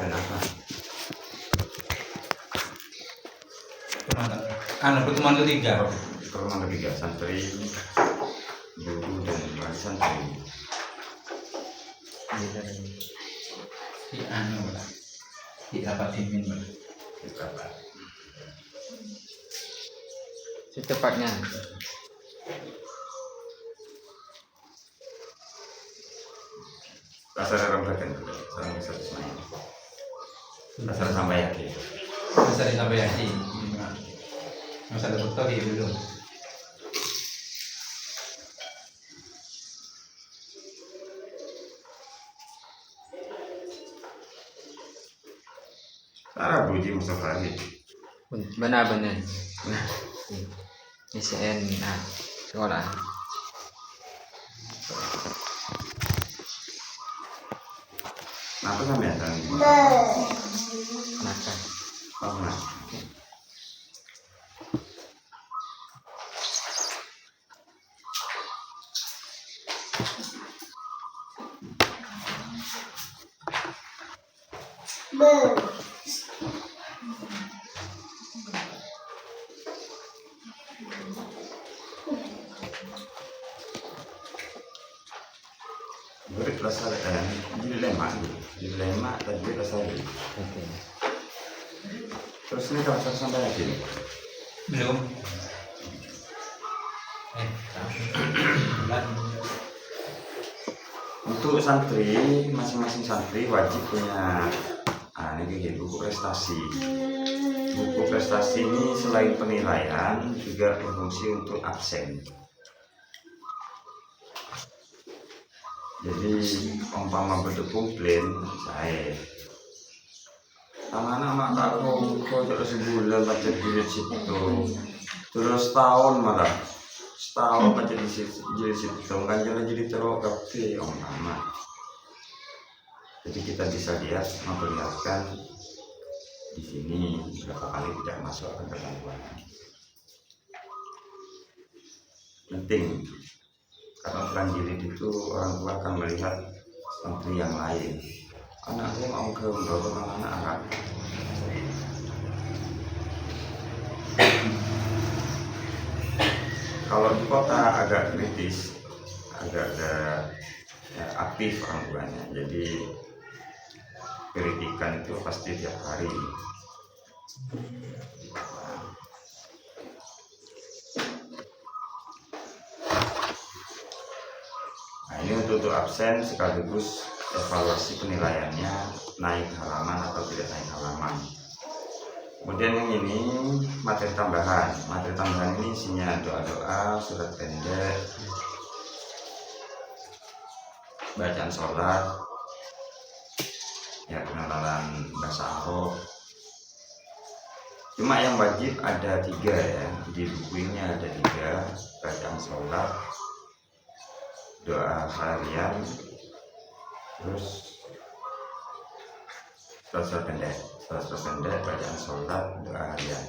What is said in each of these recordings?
dan apa? Pertemuan ketiga. Pertemuan ketiga santri, guru dan wali santri. Di rapat pimpin. Rapat. Secepatnya. Kasar rambakan juga, sama bisa semuanya. Kasar sampai yakin. Bisa sampai yakin. Masalah betul ya dulu. Sarah Buji Mustafa ini. Benar-benar. SN sekolah. Kenapa sampai ada? Makan. Oh, nah. Beri perasaan dilema tadi perasaan. Oke. Terus ini kalau sampai yakin. Belum. Untuk santri, masing-masing santri wajib punya ini buku prestasi. Buku prestasi ini selain penilaian juga berfungsi untuk absen. Jadi umpama berdekung plan saya anak mak aku kok sebulan baca di situ terus tahun malah setahun baca di situ kan jadi terokapti umpama. Jadi kita bisa lihat memperlihatkan di sini berapa kali tidak masuk ke ketentuan. Penting. Karena bulan jilid itu orang tua akan melihat santri yang lain. Anak saya mau ke anak Arab. Kalau di kota agak kritis, agak aktif orang tuanya. Jadi kritikan itu pasti tiap hari. Ini untuk absen sekaligus evaluasi penilaiannya naik halaman atau tidak naik halaman. Kemudian yang ini materi tambahan. Materi tambahan ini isinya doa-doa, surat pendek, bacaan sholat, ya pengenalan bahasa Arab. Cuma yang wajib ada 3 ya. Di buku ini ada 3, bacaan sholat, doa harian, terus surat pendek, bacaan sholat, doa harian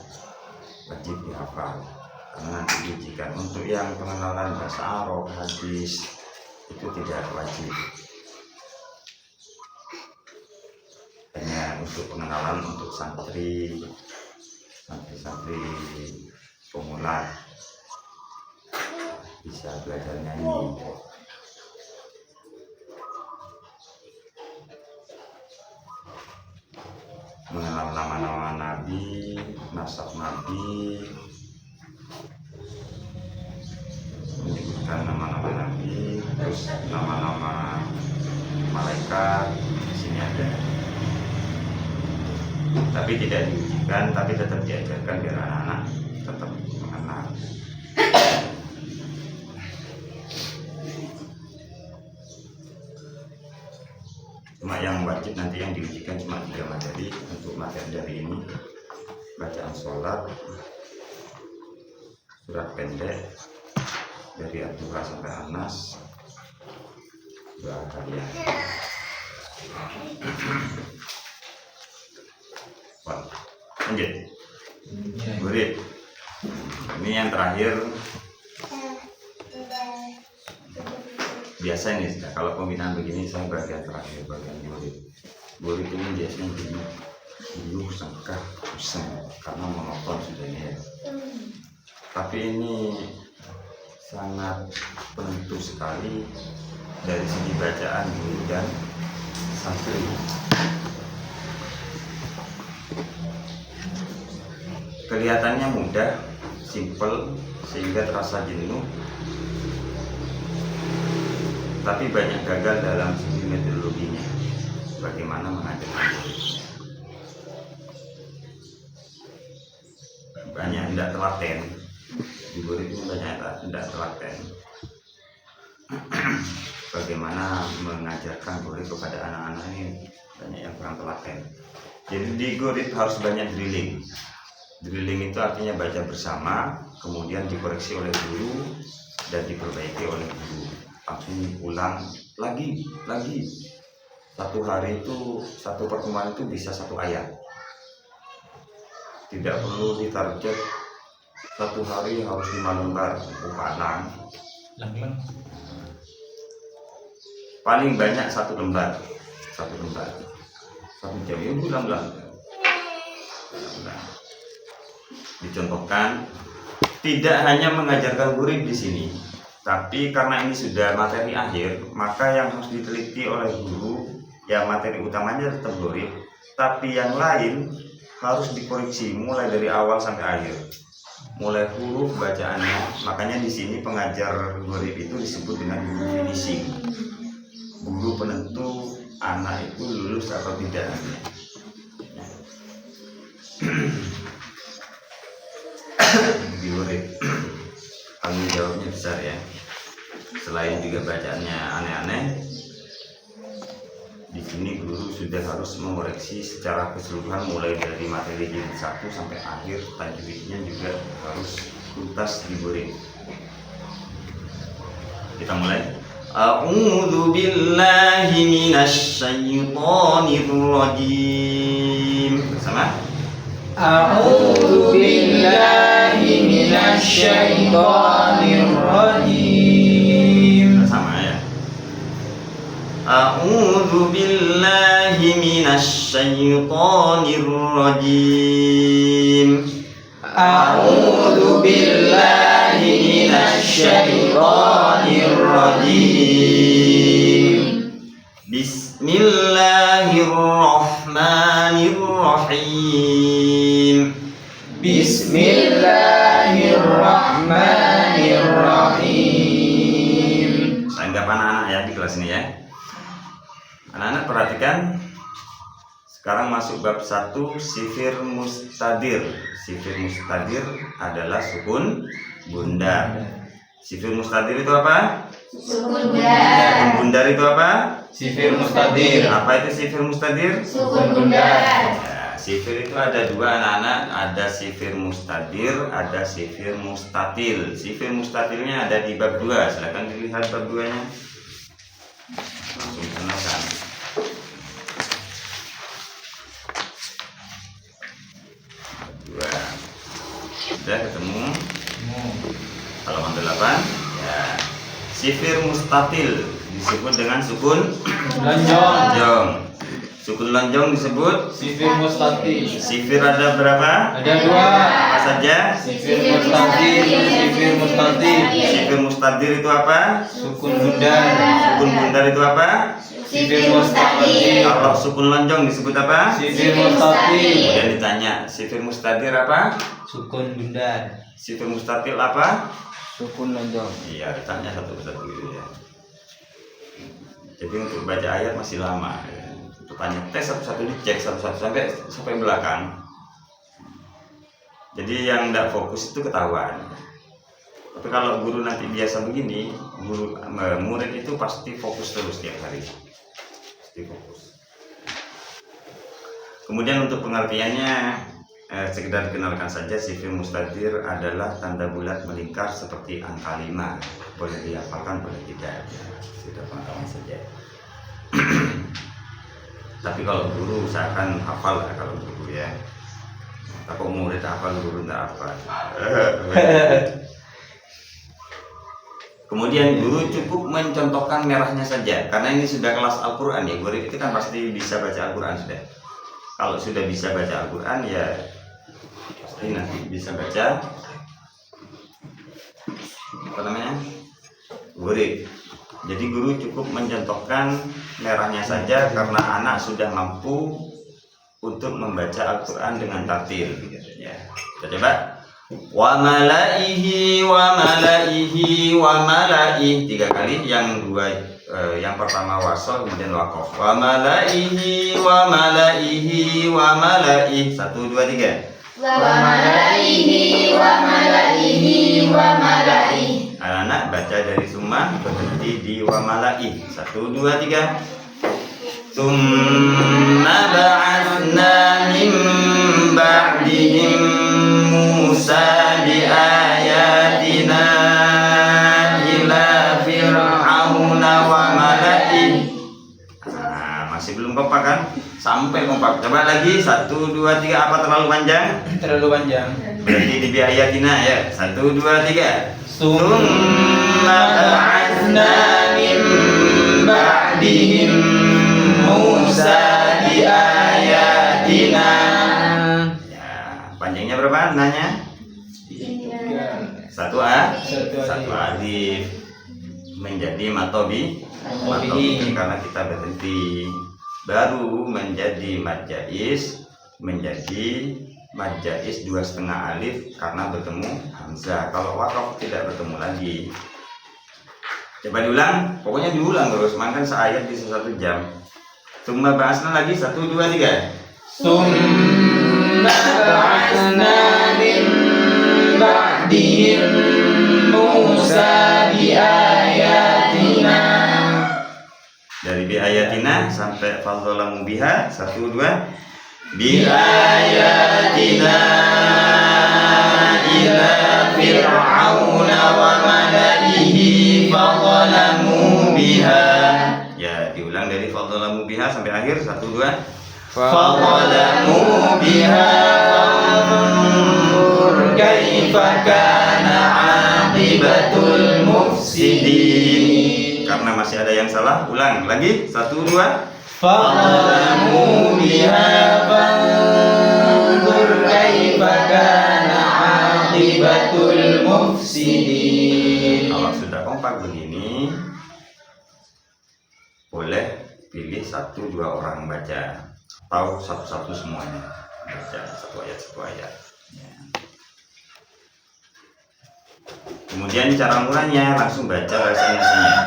wajib dihafal karena nanti diujikan. Untuk yang pengenalan bahasa Arab, hadis itu tidak wajib, hanya untuk pengenalan untuk santri pemula bisa belajar nyanyi. Mengenal nama-nama nabi, nasab nabi, menyebutkan nama-nama nabi, terus nama-nama malaikat di sini ada. Tapi tidak diujikan, tapi tetap diajarkan biar anak-anak tetap mengenal. Cuma yang wajib nanti yang diujikan cuma 3 materi. Untuk materi dari ini bacaan sholat, surat pendek dari Abdullah sampai Anas, doa harian. Lanjut. Murid. Ini yang terakhir. Biasa nih, kalau pembinaan begini saya bagian terakhir, bagian murid. Gurit ini biasanya dulu sangka pusing karena monoton sudahnya. Tapi ini sangat penentu sekali dari segi bacaan guru dan santri. Kelihatannya mudah, simple, sehingga terasa jenuh, tapi banyak gagal dalam segi metodologinya. Bagaimana mengajarkan murid? Banyak tidak telaten. Di murid ini banyak tidak telaten. Bagaimana mengajarkan murid kepada anak-anak ini, banyak yang kurang telaten. Jadi di gurid harus banyak drilling. Drilling itu artinya baca bersama, kemudian dikoreksi oleh guru dan diperbaiki oleh guru. Langsung ulang lagi. Satu hari itu, satu pertemuan itu bisa 1 ayat. Tidak perlu ditarget satu hari harus 5 lembar upanan. Paling banyak 1 lembar. 1 jam ya ulang-ulang. Dicontohkan, tidak hanya mengajarkan murid di sini, tapi karena ini sudah materi akhir, maka yang harus diteliti oleh guru, ya materi utamanya tetap murid, tapi yang lain harus dikoreksi mulai dari awal sampai akhir, mulai huruf bacaannya. Makanya di sini pengajar murid itu disebut dengan guru finishing, guru penentu anak itu lulus atau tidak. Di murid tanggung jawabnya besar ya. Selain juga bacaannya aneh-aneh, di sini guru sudah harus mengoreksi secara keseluruhan mulai dari materi jilid 1 sampai akhir, tajwidnya juga harus tuntas di murid. Kita mulai. A'udzu billahi minasy syaithanir rajim. Bersama. A'udzu billahi minasy syaithanir rajim. Sama ya. A'udzu billahi minasy syaithanir rajim. A'udzu billahi minasy syaithanir rajim. Bismillahirrahmanirrahim. Bismillahirrahmanirrahim. Saya anggap anak-anak ya di kelas ini ya. Anak-anak perhatikan. Sekarang masuk bab 1, sifir mustadir. Sifir mustadir adalah sukun bundar. Sifir mustadir itu apa? Sukun Sukun bundar. bundar itu apa? Sifir mustadir. Apa itu sifir mustadir? Sukun bundar. Ya, sifir itu ada 2 anak-anak, ada sifir mustadir, ada sifir mustatil. Sifir mustatilnya ada di bab 2. Silakan dilihat bab 2-nya. Langsung kenalkan. Sudah ketemu halaman 8 ya. Sifir mustatil disebut dengan sukun lonjong. Sukun lonjong disebut Sifir mustatir. sifir. Ada berapa? Ada 2. Apa saja? Sifir mustatir, sifir mustatir. Sifir mustadir itu apa? Sukun bundar. Sukun bundar itu apa? Sifir mustadir. Kalau sukun lonjong disebut apa? Sifir mustatir. Kemudian ditanya, sifir mustadir apa? Sukun bundar. Sifir mustatil apa? Sukun lonjong. Iya, ditanya satu persatu gitu ya. Jadi untuk baca ayat masih lama. Ya. Untuk tanya tes satu-satu, dicek satu-satu sampai belakang. Jadi yang tidak fokus itu ketahuan. Tapi kalau guru nanti biasa begini, murid itu pasti fokus terus tiap hari. Pasti fokus. Kemudian untuk pengertiannya, sekedar dikenalkan saja, sifir mustadir adalah tanda bulat melingkar seperti angka 5. Boleh dihafalkan, boleh tidak. Sudah pengetahuan saja. Tapi kalau guru usahakan hafal lah kalau guru ya. Kalau murid hafal, guru tidak hafal. Kemudian guru cukup mencontohkan merahnya saja, karena ini sudah kelas Al-Quran ya. Guru itu kan pasti bisa baca Al-Quran sudah. Kalau sudah bisa baca Al-Quran ya pasti nanti bisa baca apa namanya, guru. Jadi guru cukup mencontohkan merahnya saja karena anak sudah mampu untuk membaca Al-Quran dengan tartil. Ya, kita coba. Wa malaihi wa malaihi wa malaih 3 kali, yang pertama wasol kemudian waqaf. Wa malaihi wa malaihi wa malaih 1 2 3. Wa malaihi wa malaihi wa malaih. Anak-anak baca dari summa berhenti di wa malaih 1 2 3. Tsumma ba'atsna min ba'dihim Musa bi ayatina ila fir'auna wa malaih. Masih belum kompak kan? Sampai kompak. Coba lagi 1 2 3. Apa terlalu panjang? Terlalu panjang. Berarti di bi ayatina ya. 1 2 3. Summa ba'atsna min ba'dihim Musa bi ayatina. Panjangnya berapa? Nanya? 1 A, Satu 1 alif menjadi matobi, karena kita berhenti. Baru menjadi majais, menjadi majais 2,5 alif karena bertemu hamzah. Kalau wakaf tidak bertemu lagi. Coba diulang, pokoknya diulang terus. Makan seayat bisa 1 jam. Summa ba'atsna lagi 1 2 3. Summa ba'atsna min ba'dihim Musa bi ayatina. Dari bi ayatina sampai fadzalamu biha 1 2. Bi ayatina ila fir'auna wa malaihi fadzalamu biha. Ya, diulang dari fadzalamu biha sampai akhir 1 2. Fadzalamu biha fanzur kaifa kana aqibatul mufsidin. Karena masih ada yang salah, ulang lagi 1 2. Fadzalamu biha fanzur kaifa kana aqibatul mufsidin. Kalau sudah kompak begini, boleh pilih 1 2 orang baca, atau satu-satu semuanya baca 1 ayat. Ya. Kemudian cara mulanya langsung baca bahasa Indonesianya.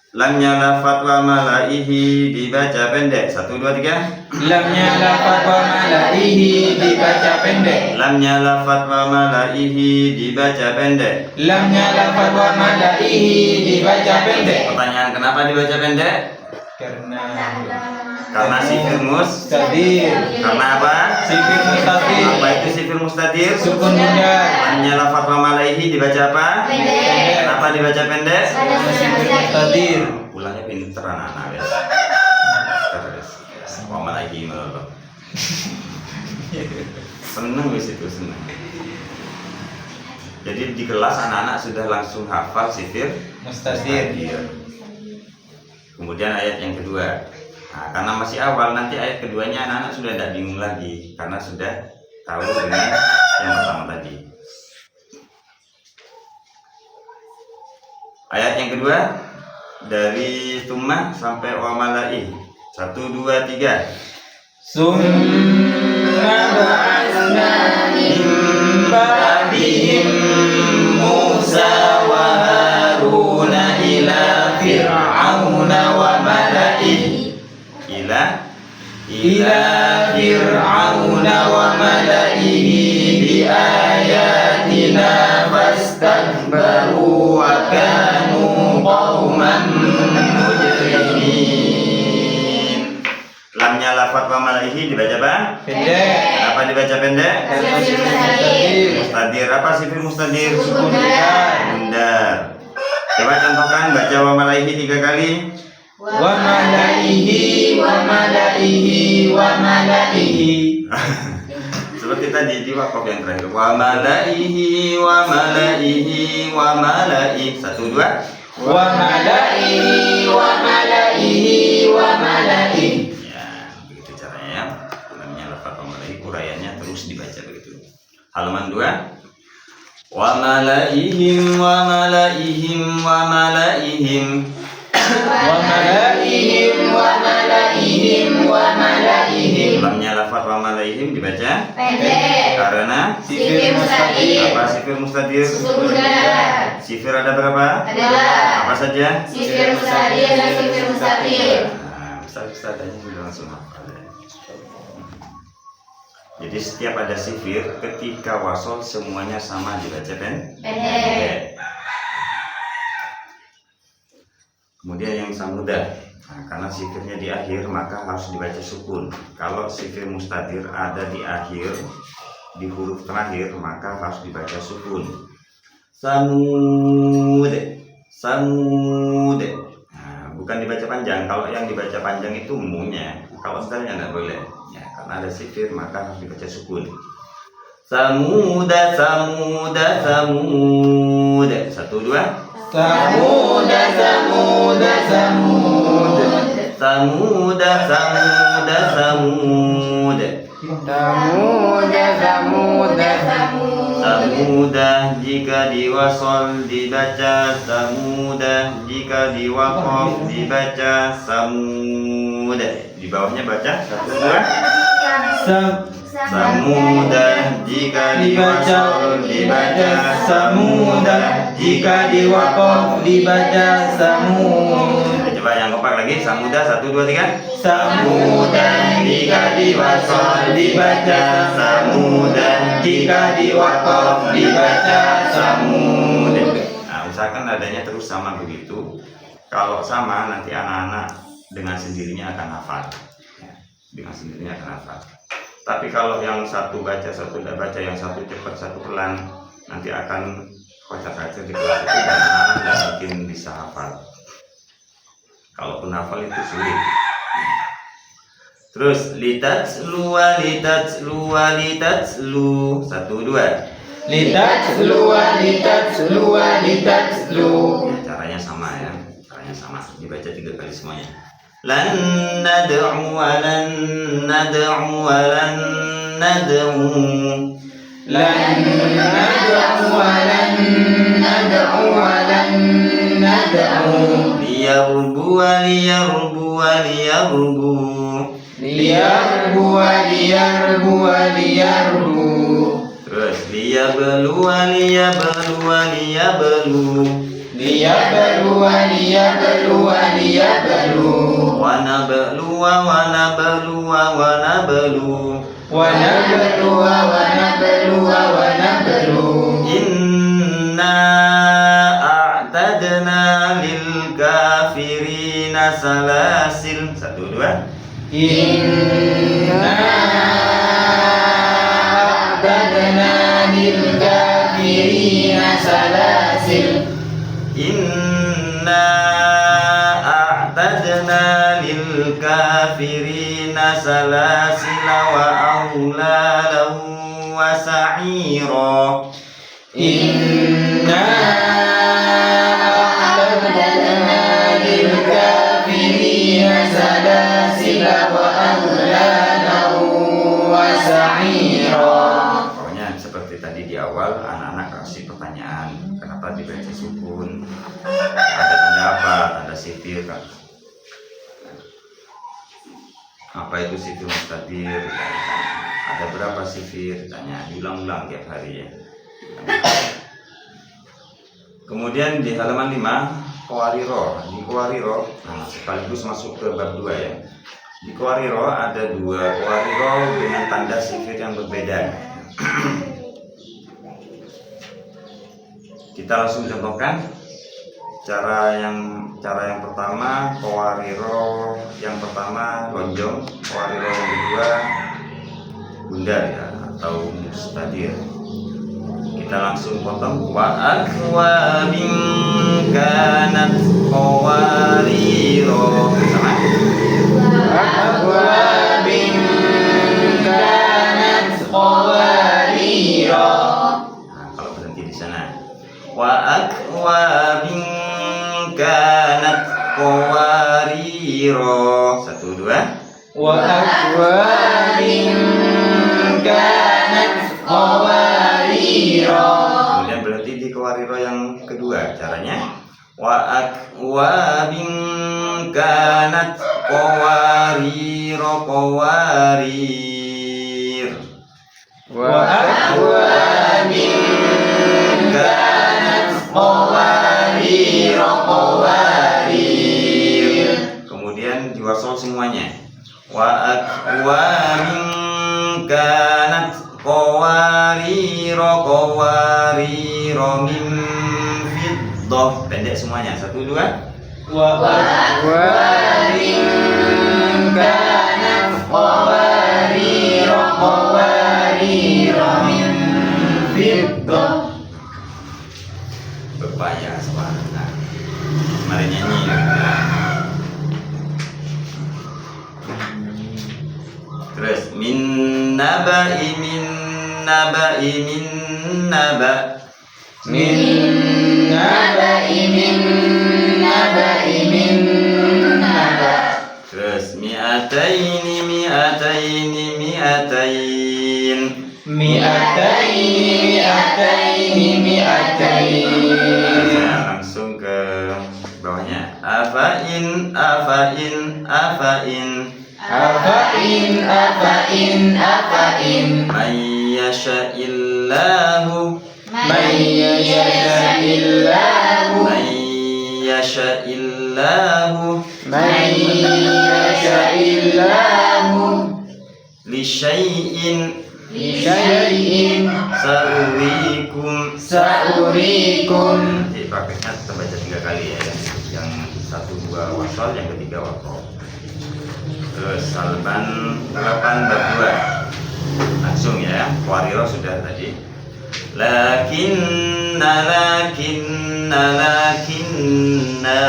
Lamnya lafat wa malaihi dibaca pendek 1 2 3. Lamnya lafat wa malaihi dibaca pendek. Lamnya lafat wa malaihi dibaca pendek. Lamnya lafat wa malaihi dibaca pendek. Pertanyaan, kenapa dibaca pendek? Karena sifir Mustadir. Karena apa? Sifir mustadir. Apa itu sifir mustadir? Sukun bundar. Lamnya lafat wa malaihi dibaca apa? Pendek. Kenapa dibaca pendek? Sifir mustadir. Pulangnya pinter anak-anak guys. Terus wa malaihi melulu. Seneng wis itu, seneng. Jadi di kelas anak-anak sudah langsung hafal sifir Mustadir. Kemudian ayat yang kedua. Nah, karena masih awal, nanti ayat keduanya anak-anak sudah tidak bingung lagi karena sudah tahu dengan yang pertama tadi. Ayat yang kedua dari Tsumma sampai wa malaih 1 2 3. Summa ba'atsna min ba'dihim Musa wa Haruna ila fir'auna wa malaih. Ila fir'auna wa malaihi bi ayatina fastakbaru wa kanu qauman mujrimin. Lamnya lafat wa malaihi dibaca apa? Pendek. Kenapa dibaca pendek? Sifir mustadir. Mustadir. Apa sifir mustadir? Sukun bundar. Bundar. Coba contohkan baca wa malaihi 3 kali. Wa malaihi wa malaihi wa malaihi. Seperti tadi di wakaf yang terakhir. Wa malaihi wa malaihi wa malaihi. 1 2. Wa malaihi wa malaihi wa malaihi. Ya, begitu caranya ya. Namanya lafaz wa malaihi, uraiannya terus dibaca begitu. Halaman 2. Wa malaihim wa malaihim wa malaihim. Wa malaihim wa malaihim wa malaihim. Lamnya lafaz wa malaihim dibaca Pendek. karena Sifir mustadir. apa sifir mustadir? Sudah. Sifir ada berapa? Adalah Apa saja? sifir mustadir dan sifir mustatir. Nah, Ustaz tadi sudah langsung hafal ya. Jadi setiap ada sifir, ketika wasol semuanya sama dibaca Pendek. Kemudian yang samudah, nah, karena sifirnya di akhir maka harus dibaca sukun. Kalau sifir mustadir ada di akhir, di huruf terakhir maka harus dibaca sukun. Samud, samud. Nah, bukan dibaca panjang. Kalau yang dibaca panjang itu umunya. Kalau setelahnya nggak boleh. Ya, karena ada sifir maka harus dibaca sukun. Samuda, samuda, samud. 1 2. Samuda samuda samud. Samuda, samuda, samud. Samuda, samuda, Samuda jika diwasol dibaca samuda, jika diwaqaf dibaca samuda. Di bawahnya baca 1 2. Samuda jika Dibaca dibaca samuda, jika diwaqaf dibaca samud. Coba yang kompak lagi, samuda 1 2 3. Samuda jika diwasol dibaca samuda, jika diwaqaf dibaca samud. Nah, usahakan nadanya terus sama begitu. Kalau sama nanti anak-anak dengan sendirinya akan hafal. Ya, dengan sendirinya akan hafal. Tapi kalau yang satu baca, satu tidak baca, yang satu cepat, satu pelan, nanti akan kocak-kacir di kelas itu dan anak-anak tidak mungkin bisa hafal. Kalaupun hafal itu sulit. Terus litajlu wa litajlu wa litajlu 1 2. Litajlu wa litajlu wa litajlu. Caranya sama ya, caranya sama. Dibaca 3 kali semuanya. Lan nad'u wa lan nad'u wa lan nad'u. Lan nad'u wa lan nad'u wa lan nad'u. Liyarbu wa liyarbu wa liyarbu. Liyarbu wa liyarbu wa liyarbu. Terus liyablu wa liyablu wa liyablu. Liyablu wa liyablu wa liyablu. Wa nablu wa nablu wa nablu. Wa nablu wa nablu wa nablu. Inna a'tadna lil kafirina salasil 1 2. Inna a'tadna lil kafirina salasil. Inna a'tadna lil kafirina salasila wa aghlalan wa sa'ira. Inna a'tadna lil kafirina salasila wa aghlalan wa sa'ira. Pokoknya seperti tadi di awal anak-anak kasih pertanyaan, kenapa dibaca sukun? Ada tanda apa? Tanda sifir kan? Apa itu sifir mustadir? Ada berapa sifir? Tanya, diulang-ulang tiap hari ya. Kemudian di halaman 5 Qawariro. Di Qawariro, nah, sekaligus masuk ke bab 2 ya. Di Qawariro ada 2 Qawariro dengan tanda sifir yang berbeda. Kita langsung contohkan cara yang pertama Qawariro yang pertama lonjong, Qawariro yang kedua bundar ya atau mustadir. Kita langsung potong wa akwabin kanat qawariro sama Akwabin kanat qawariro. akwabin kanat qawariro. 1, 2. Wa akwabin kanat qawariro. Kemudian berhenti di qawariro yang kedua. Caranya wa akwabin kanat qawariro qawarir. Wa akwabin kanat qawariro qawarir. Kemudian diwasal semuanya. Wa akwabin kanat qawariro qawariro min fiddah. Pendek semuanya. 1, 2. Wa akwabin kanat qawariro qawariro min fiddah. Berpaya semangat. Mari nyanyi. Terus min naba'i min naba'i min naba. Min naba'i min naba'i min naba. Terus mi'ataini mi'ataini mi'atain. Mi'ataini mi'ataini mi'atain. Langsung ke bawahnya. Afain afain afain. Afain afain afain. Mayyasha'illahu Mayyasha'illahu Mayyasha'illahu Mayyasha'illahu li syai'in Lisyai'in sa'urikum. Sa'urikum. Jadi prakteknya kita baca 3 kali ya. Yang 1, 2 wasal, yang ketiga wakof. Terus salban 8 bab 2. Langsung ya. Qawariro sudah tadi. Lakinna lakinna lakinna.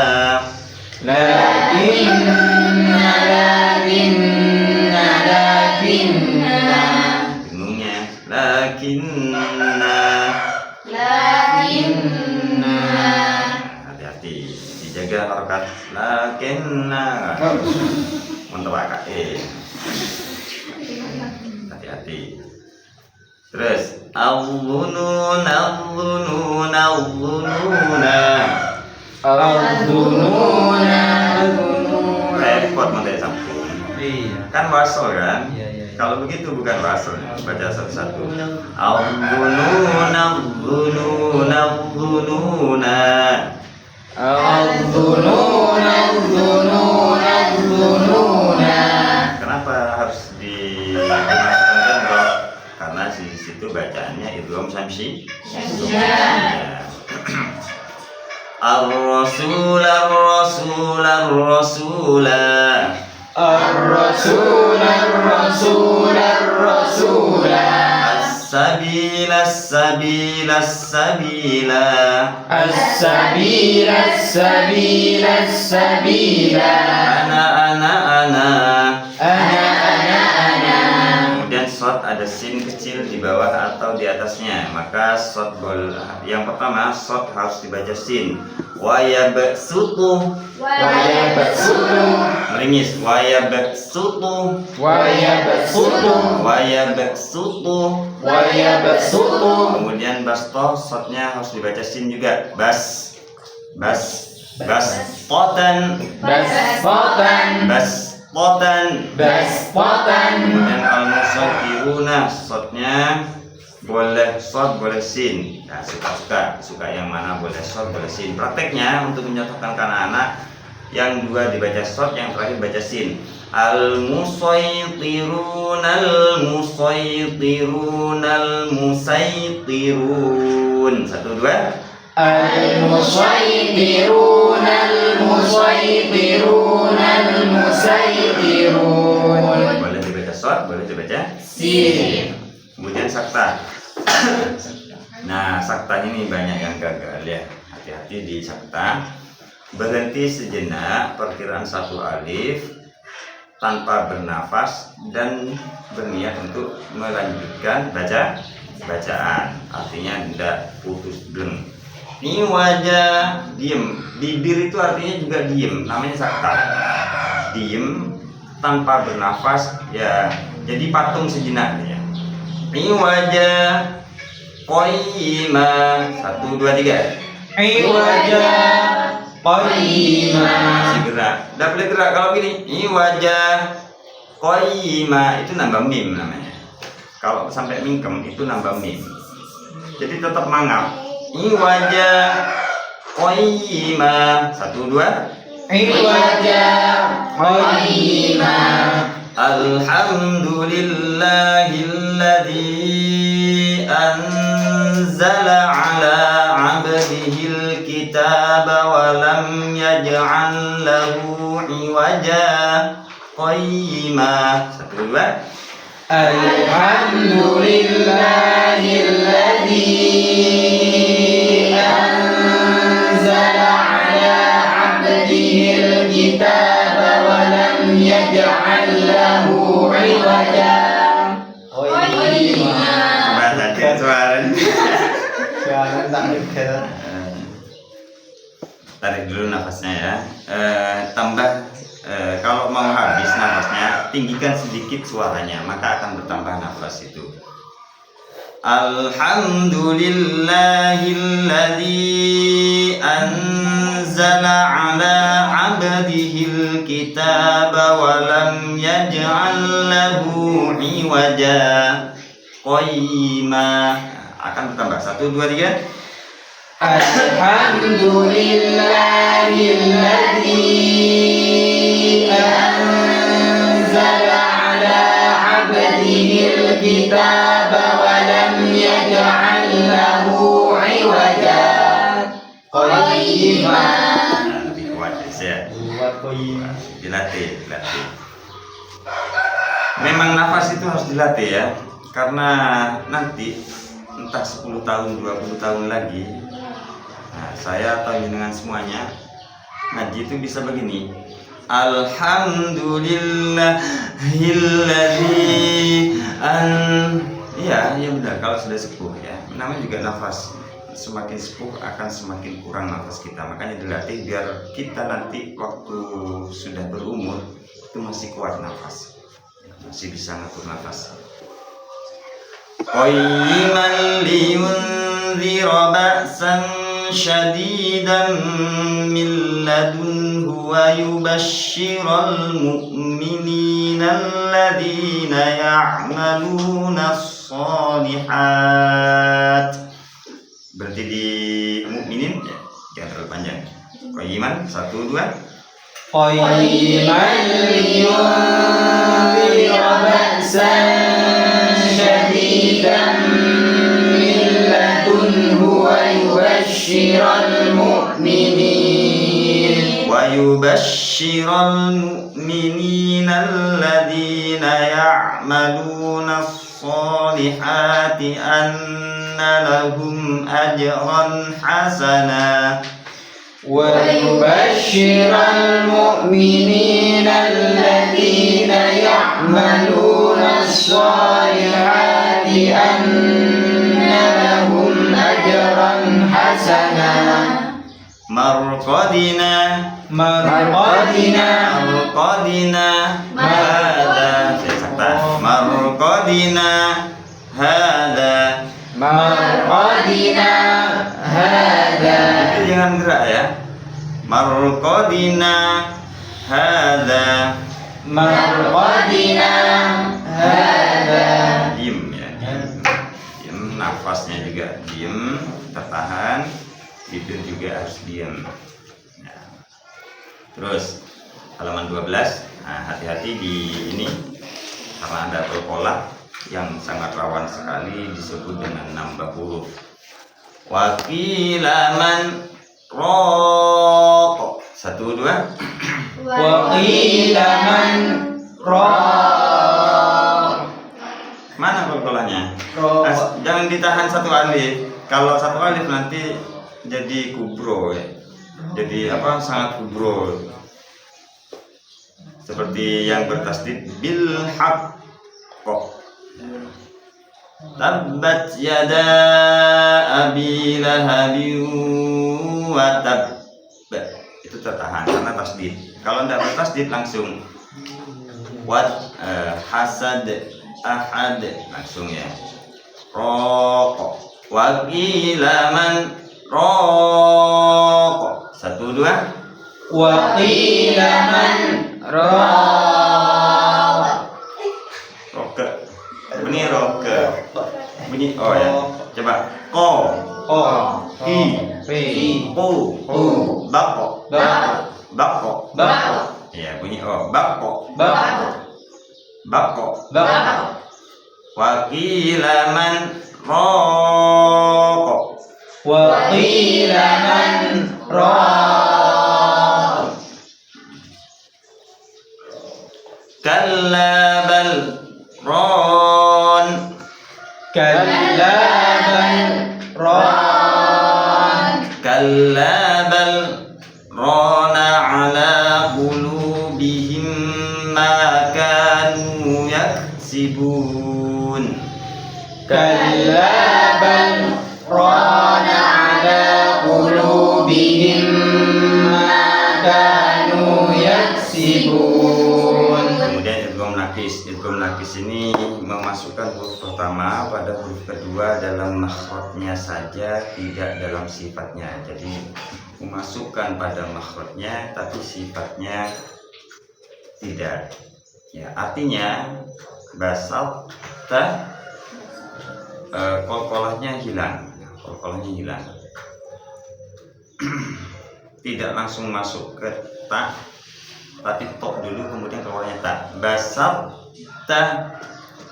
Lakinna lakinna lakinna. Bingungnya. Lakinna. Lakinna. Hati-hati. Dijaga harokat. Lakinna. Mentawaka. Hati-hati. Terus al-dhunun al-dhunun al-dhununa. Al-dhununa Repot mandai sampun. Iya. Kan wasol kan? Iya, iya. Kalau begitu bukan wasol. Baca satu-satu. Al-dhunun al-dhunun al-dhununa. Al-dhununa al-dhununa al-dhununa. Kenapa harus dimasukkan jendrok? Karena di situ bacaannya idgham syamsi. Ya. Ar-rasul ar-rasul ar-rasula. Ar-rasul ar-rasul ar-rasula. As-sabila as-sabila as-sabila. As-sabila as-sabila as-sabila. Ana ana ana. Ana ana ana. Kemudian shot ada sin kecil di bawah atau di atasnya. Maka shot yang pertama shot harus dibaca sin. Wa yabsutu. Wa yabsutu. Meringis. Wa yabsutu. Wa yabsutu. Wa yabsutu. Wa yabsutu. Kemudian basto shotnya harus dibaca sin juga. Bas potan. Basfatan. Baspotan. Basfatan. Kemudian al-musafiruna shotnya boleh shot boleh sin. Nah, suka yang mana boleh shot boleh sin. Prakteknya untuk menyatukan anak-anak yang 2 dibaca shot, yang terakhir baca sin. Al-musaytirun al-musaytirun al-musaytirun. 1, 2. Al-musaytirun al-musaytirun al-musaytirun. Boleh dibaca shot, boleh dibaca Sin. kemudian sakta. Nah, saktanya ini banyak yang gagal ya. Hati-hati di sakta. Berhenti sejenak, perkiraan 1 alif tanpa bernafas dan berniat untuk melanjutkan bacaan. Artinya tidak putus bleng. Iwaja, diem. Bibir itu artinya juga diem, namanya sakta. Diem tanpa bernafas, ya. Jadi patung sejenak ya. Iwaja, qayyima. 1, 2, 3. Iwaja qayyima. Masih gerak. Udah boleh gerak kalau gini. Iwaja qayyima itu nambah mim namanya. Kalau sampai mingkem itu nambah mim. Jadi tetap mangap. Iwaja qayyima. 1, 2. Iwaja qayyima. Alhamdulillahilladzi anzala ala 'abdihil kitaba wa lam yaj'al lahu 'iwaja qayyima. 1, 2. Alhamdulillahilladzi anzala ala 'abdihil kitaba wa lam yaj'al lahu 'iwaja qayyima. Baca dia suaranya. Jangan sampai ke Tarik dulu nafasnya ya. Tambah kalau mau habis nafasnya, tinggikan sedikit suaranya, maka akan bertambah nafas itu. Alhamdulillahilladzi anzala ala 'abdihil kitaba wa lam yaj'al lahu 'iwaja qayyima. Akan bertambah. 1, 2, 3. Alhamdulillahilladzi anzala ala 'abdihil kitaba wa lam yaj'al lahu 'iwaja qayyima. Lebih kuat ya. Dilatih. Memang nafas itu harus dilatih ya, karena nanti entah 10 tahun, 20 tahun lagi, nah, saya atau dengan semuanya ngaji itu bisa begini. Alhamdulillahilladzi iya benar, kalau sudah sepuh ya. Namanya juga nafas. Semakin sepuh akan semakin kurang nafas kita. Makanya dilatih biar kita nanti waktu sudah berumur itu masih kuat nafas. Masih bisa ngatur nafas. Qayyiman liyunzira ba'san syadidan min ladunhu wa yubashshiral mu'minina alladhina ya'maluna as-shalihat. Berarti di mukminin ya, jangan terlalu panjang. Qayyiman 1, 2. Qayyiman liyunzira ba'san syadidan min ladunhu wa yubashshiral mu'minina alladhina ya'maluna as-salihati anna lahum ajran hasana. ويبشر المؤمنين الذين يعملون الصالحات أن لهم أجرا حسنا. مرقدنا هذا مرقدنا هذا jangan gerak ya. Marqadina hadza. Diem ya. Diem, nafasnya juga diem, tertahan. Bibir juga harus diem. Nah. Terus halaman 12. Nah, hati-hati di ini karena ada pola yang sangat rawan sekali disebut dengan nambah huruf. Wakilaman roko. 1, 2. Wakilaman Mana kolkolanya? Jangan ditahan 1 alif. Kalau 1 alif nanti jadi kubro ya. Jadi sangat kubro. Seperti yang bertasdid bil haqq. Tabbat yada abi lahabin wa tab. Itu tertahan karena tasdid. Kalau tidak bertasdid langsung hasad ahad langsung ya. Roko wakilaman roko. 1 2 Waqila man roke. Bunyi roke. Bunyi oh ya. Coba ko ki pu bako bako ya bunyi oh bako wakila man roko Waqila man kalla bal ron Kalla bal rana ala qulubihim ma kanu yaksibun. Kalla bal rana ala qulubihim ma kanu yaksibun. Kemudian idgham nakis ini memasukkan huruf pertama pada huruf kedua dalam makhrajnya saja, tidak dalam sifatnya. Jadi memasukkan pada makhrajnya tapi sifatnya tidak. Ya, artinya basalta kolkolahnya hilang. Tidak langsung masuk ke ta, tapi tok dulu kemudian keluarnya ta. Basal ta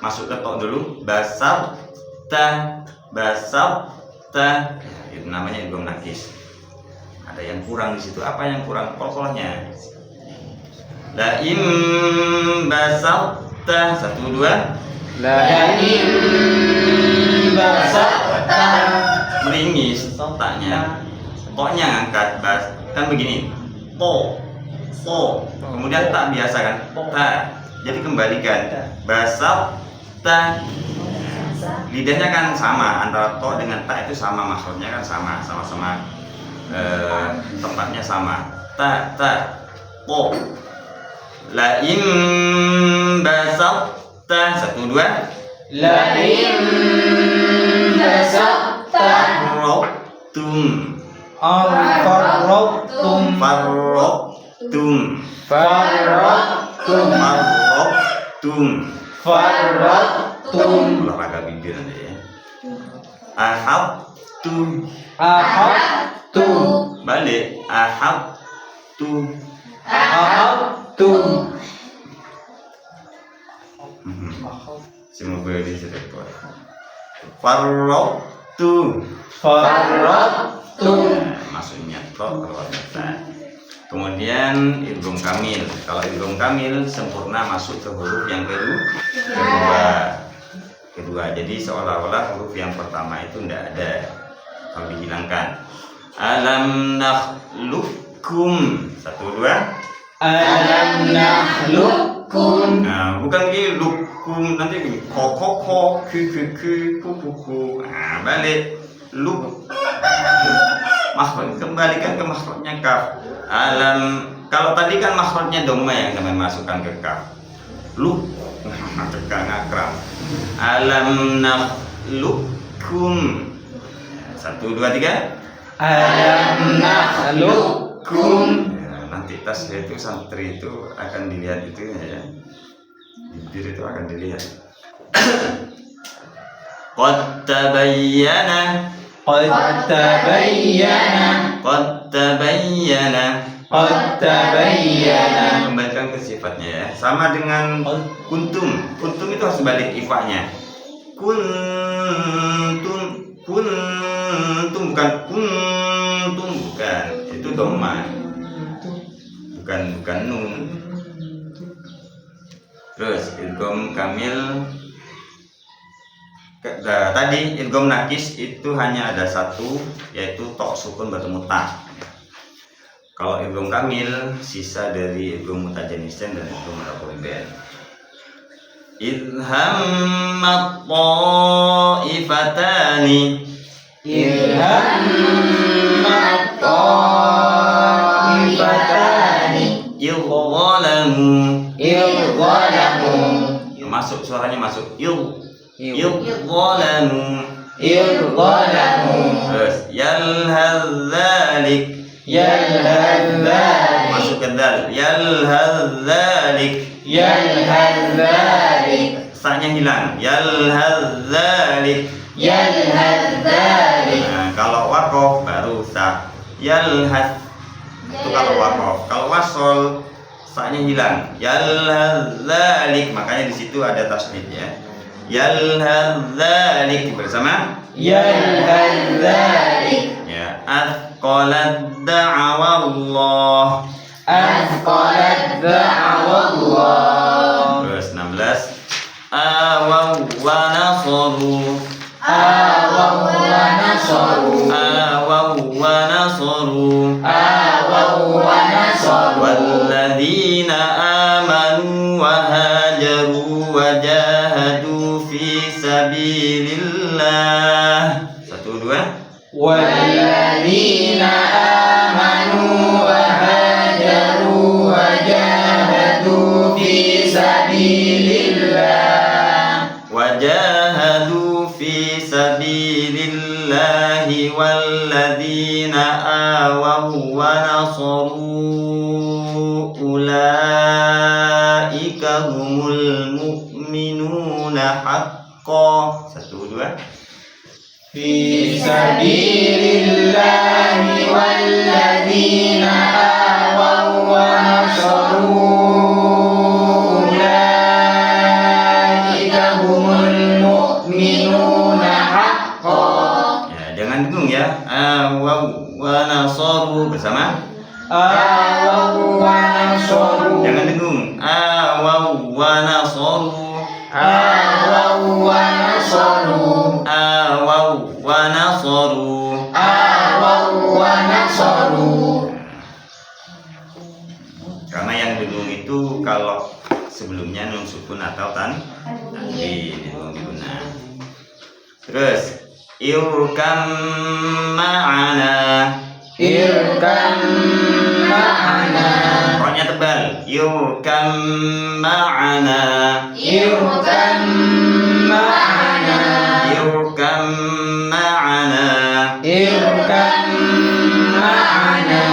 masuk ke tok dulu, basal ta ya, itu namanya idgham nakis. Ada yang kurang di situ. Apa yang kurang? Kolkolahnya. La im basal ta 1 2 Lain basata meringis toknya angkat bas kan begini po kemudian tak biasa kan ta, jadi kembalikan basal ta, lidahnya kan sama antara to dengan ta itu sama, makhrajnya kan sama tempatnya sama ta po la im basal ta 1 2 Lain basata farraqtum farraqtum olahraga bibir nanti ya. Ahabtu balik ahabtu semoga disedekor farraqtu maksudnya to keluarnya ta. Kemudian idgham kamil. Kalau idgham kamil sempurna masuk ke huruf yang kedua. Jadi seolah-olah huruf yang pertama itu tidak ada, kalau dihilangkan. Alam nakhluqukum 1 2 Alam nakhluqukum. Nah, bukan gini lukum nanti gini ko ku. Nah, balik luk. Makhraj kembalikan ke makhrajnya kaf. Alam, kalau tadi kan makhrajnya dhamma yang kami masukkan ke kaf. Luk tegang akram. Alam nakhluqukum. 1 2 3 Alam nakhluqukum. Nanti tas itu santri itu akan dilihat itu ya, bibir itu akan dilihat. Qad tabayyana kembalikan ke sifatnya ya, sama dengan kuntum itu harus balik ifanya. Kuntum bukan kuntum, bukan, itu dhamma, bukan nun. Terus idgham kamil tadi idgham nakis itu hanya ada satu, yaitu tok sukun bertemu ta. Kalau idgham kamil sisa dari idgham mutajannisain dan idgham mudhafun. Idhammat Ilhammat ta'ifatani Idzalamu. Idzalamu Masuk, suaranya masuk. Idzalamu. Idzalamu Terus yalhadzalik. Yalhadzalik Masuk ke dal. Yalhadzalik. Yalhadzalik Sa-nya hilang. Yalhadzalik. Yalhadzalik Nah, kalau wakof baru sa. Yalhaz. Itu kalau wakof. Kalau wasol sa-nya hilang. Yalhadzalik. Makanya di situ ada tasdid ya. Yalhadzalik bersama Yalhadzalik ya. Athqalat da'awallah. Azqalat da'awallah Terus 16. Awaw wa nasaru. Awaw wa nasaru Awaw wa nasaru. Awaw wa nasaru Walladzina amanu wa hajaru wa jahadu fi sabilillah. 1, 2. Walladzina amanu wa hajaru wa jahadu fi sabilillah Wajahadu fi sabilillahi walladzina awaw wa nasaru ulaika humul mu'minuna haqqan. 1, 2. fi sabilillahi walladzina awaw wa nasaru ulaika humul mu'minuna haqqan Ya, jangan bingung ya. Awaw wa nasaru bersama. awaw wa nasaru Jangan bingung. Awaw wa nasaru. awaw wa nasaru Awaw wa nasaru. awaw wa nasaru Karena yang bingung itu kalau sebelumnya nun sukun atau tanwin bingung diguna. Terus irkam ma'ana. irkam ma'ana Roknya tebal. Irkam ma'ana. irkam ma'ana Irkam ma'ana. irkam ma'ana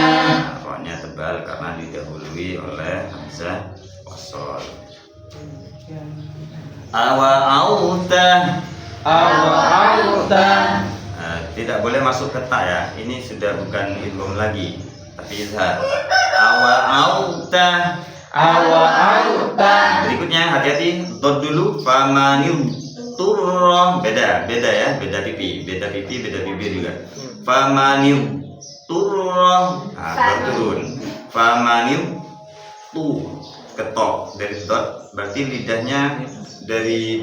Roknya tebal karena didahului oleh hamzah wasol. Awa auta. awa'auta Tidak boleh masuk ke ta ya. Ini sudah bukan idgham lagi, tapi izhar. Awa auta. awa'auta Berikutnya hati-hati, dot dulu. Famanil turroh. Beda ya, beda pipi, beda bibir juga. Famanil turroh. Nah, berturun. Famanil tu ketok dari dot, berarti lidahnya dari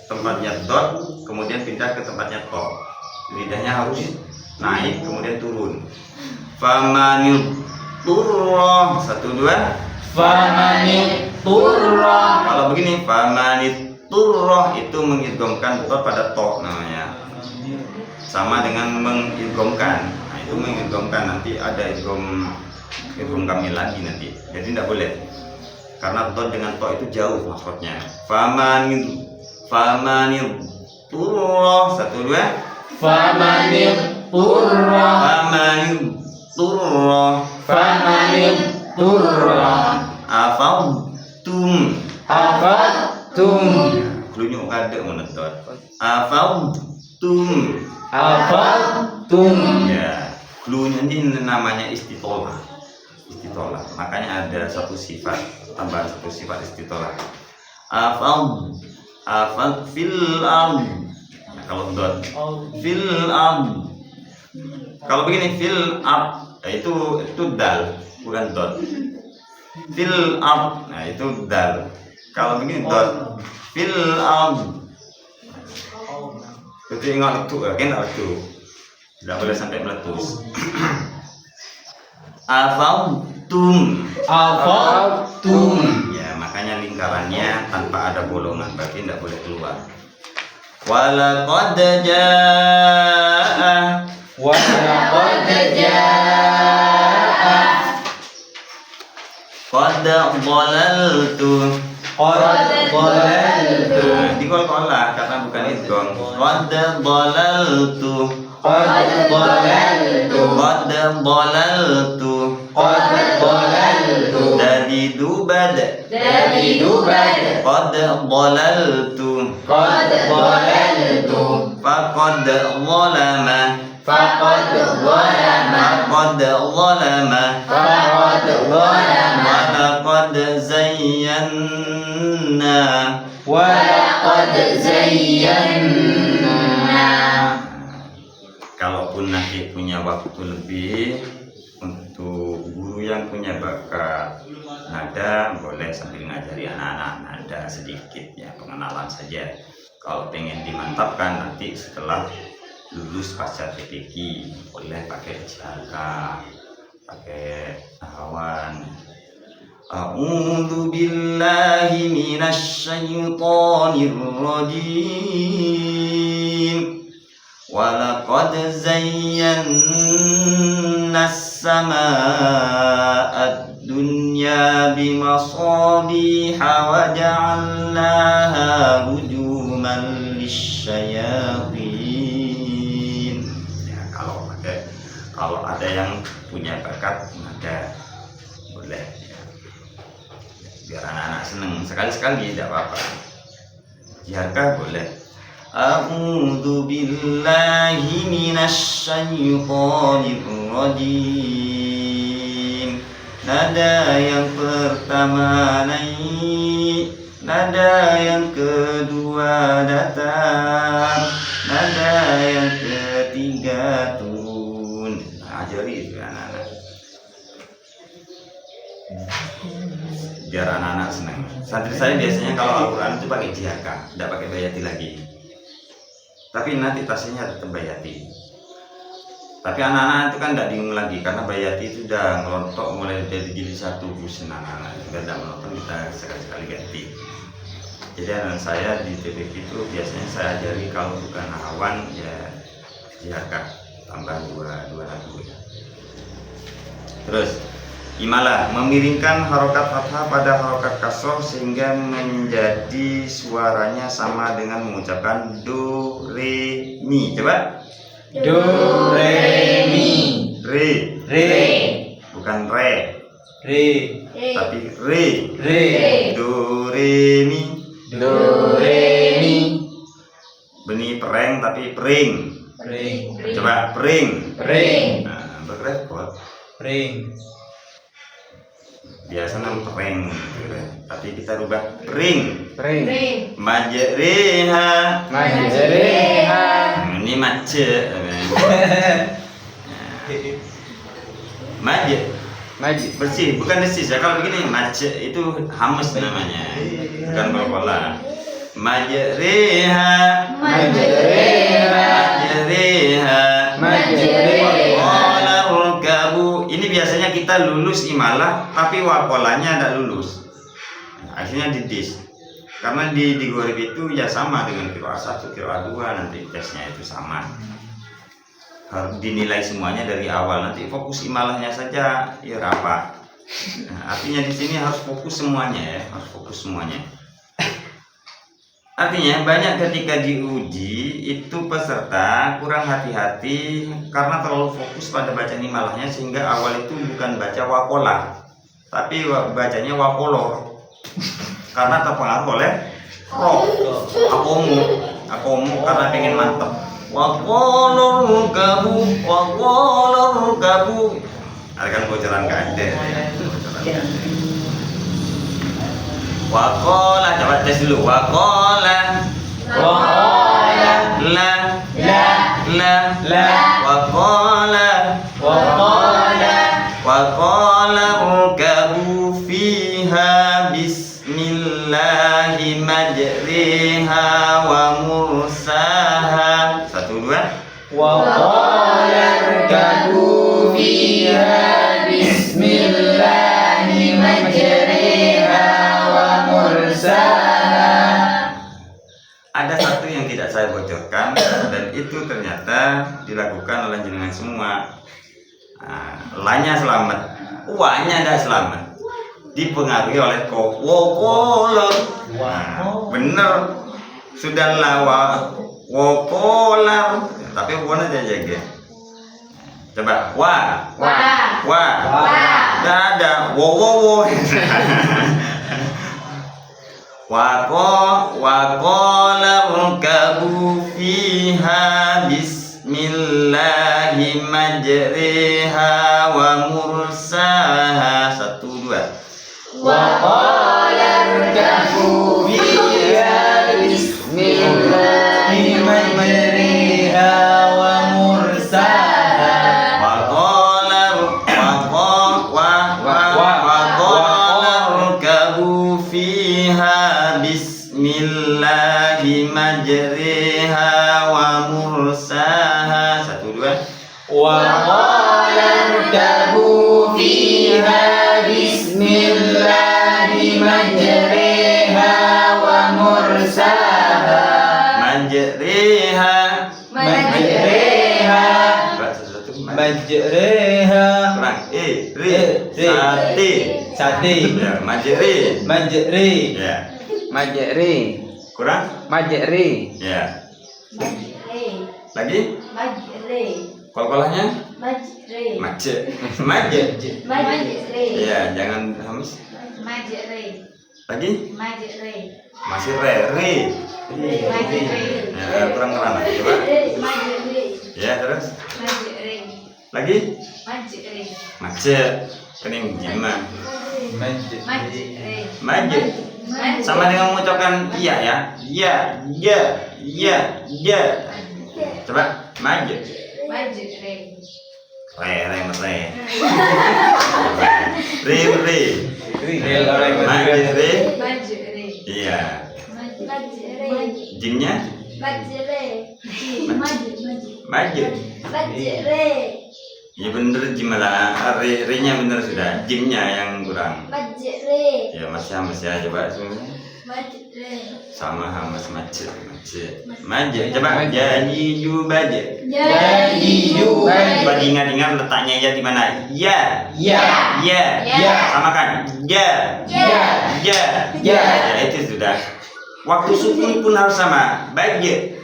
tempatnya dot kemudian pindah ke tempatnya to. Lidahnya harus naik kemudian turun. Famanil turroh. 1, 2. famanit turra Kalau begini, famanit turroh itu mengidghamkan dot pada to namanya. Sama dengan mengidghamkan. Nah, itu mengidghamkan, nanti ada idgham kamil lagi nanti. Jadi tidak boleh. Karena dot dengan to itu jauh maksudnya. Famanit turroh. 1, 2. famanit turra Famanit turroh. famanit turra Afautum. afattum Klunyuk kada menedot. Afautum. afattum Ya, klunya ini namanya istitolah. Istitolah. Makanya ada satu sifat, tambahan satu sifat istitolah. Afad fil am. Nah, kalau dot fil am. Kalau begini fil up, itu dal, bukan dot. Fil up, nah itu dal. Kalau begini dot fil am. Itu ingat itu, kan itu. Tidak boleh sampai meletus. Afautum. afattum Ya, makanya lingkarannya tanpa ada bolongan, berarti tidak boleh keluar. Walaqad jaa Walaqad jaa'a qad dhalaltu. qad dhalaltu Di qala karena bukan idgham. Qad dhalaltu. qad dhalaltu Qad dhalaltu. qad dhalaltu Dari dubad. Dari dubad. Qad dhalaltu. qad dhalaltu Faqad zalama. faqad zalama Faqad zalama. faqad zalama Walaqad zayyana. wa laqad zayyana. Kalaupun nanti punya waktu lebih untuk guru yang punya bakat nada, boleh sambil ngajari anak-anak nada sedikit ya, pengenalan saja. Kalau pengen dimantapkan nanti setelah lulus pasca TPQ, boleh pakai jaka, pakai awan. A'udzu billahi minasy syaithanir rajim. Walaqad zayyana as-samaa'a ad-dunya bimasabiha wa ja'alnaha rujuman lisyayatin. Ya, kalau ada yang punya bakat ada boleh ya. Biar anak-anak seneng sekali-sekali tidak apa-apa. Jika boleh. A'udzu billahi minasy syaithanir rajim. Nada yang pertama naik, nada yang kedua datang, nada yang ketiga turun. Ajari itu anak-anak. Biar anak-anak senang. Santri saya biasanya kalau Al-Quran itu pakai jihaka, tidak pakai bayati lagi. Tapi nanti tasnya tetap bayati. Tapi anak-anak itu kan tidak bingung lagi karena bayati itu sudah ngelontok mulai dari jilid 1 busen anak-anak. Sudah tidak menonton, kita sekali-sekali ganti. Jadi anak saya di TPQ itu biasanya saya ajari kalau bukan awan ya jihaka tambah dua lagu ya. Terus imalah memiringkan harokat fathah pada harokat kasroh sehingga menjadi suaranya sama dengan mengucapkan do re mi. Coba Do re mi re, re bukan re, re tapi re. re Do re mi, do re mi benih pereng tapi pering. ring Coba pering. ring Nah, berrepot. ring Biasanya pering gitu kan. Tapi kita rubah pering. ring Ring. Majriha. majriha Ini mace. Maje maji bersih, bukan desis ya. Kalau begini mace itu hamus namanya, bukan kola. Majriha. majriha Majriha. majriha Waqala urkabu. Ini biasanya kita lulus imalah, tapi wakolanya tidak lulus. Akhirnya didis. Karena di Gorib itu ya sama dengan qiraah 1, qiraah 2, nanti tesnya itu sama. Harus dinilai semuanya dari awal. Nanti fokus imalahnya saja ya rapat. Nah, artinya di sini harus fokus semuanya ya, harus fokus semuanya. Artinya banyak ketika diuji itu peserta kurang hati-hati karena terlalu fokus pada bacaan imalahnya sehingga awal itu bukan baca wakola tapi bacanya wakolor karena terpengaruh oleh roh akomu karena pengen mantep wakolor kabu ada kan bocoran kade wakola coba tes dulu wakola waqala la la wakola waqala rukabu fiha bismillahi majriha wa mursaha. 1, 2 waqala irkabu fiha bismillahi majriha wa mursaha. ada satu yang tidak saya bocorkan dan itu ternyata dilakukan oleh jenengan semua. Lanya selamat, uangnya tidak selamat, dipengaruhi oleh wokolor. Bener, sudah lawa wokolar, tapi bukan aja jaga. Coba wa, tidak ada wo. Waqala rkabu fiha bismillahi majriha wa mursaha. 1, 2. Waqala rkabu fiha bismillahi majriha wa mursaha. Waqala rkabu fiha bismillahi majriha wa mursaha. 1, 2. Waqala rkabu fiha bismillahi majriha wa mursaha. Majriha. Majriha. Kurang. Sati. Ya, majri. Ya. Majri. Kurang. Majri. Ya. Lagi. Kol-kolahnya. Maje. Ya, jangan hamis. Lagi. Masih re. Ya, kurang ngerana. Coba. Ya, terus. Lagi. Maje. Kening jima. Maju. Sama dengan mengucapkan iya ya. Ya. Coba maju. Re. Maju. Iya. Jimnya maju. Ya bener jim lah. Re-nya bener sudah. Jimnya yang kurang. Ya masih aja coba semuanya. Sama hamas macet. Coba jadi jubaje. Coba diingat-ingat letaknya ya di mana? Ya. Sama kan? Ya. Ya itu sudah. Waktu sukun pun harus sama. Baje.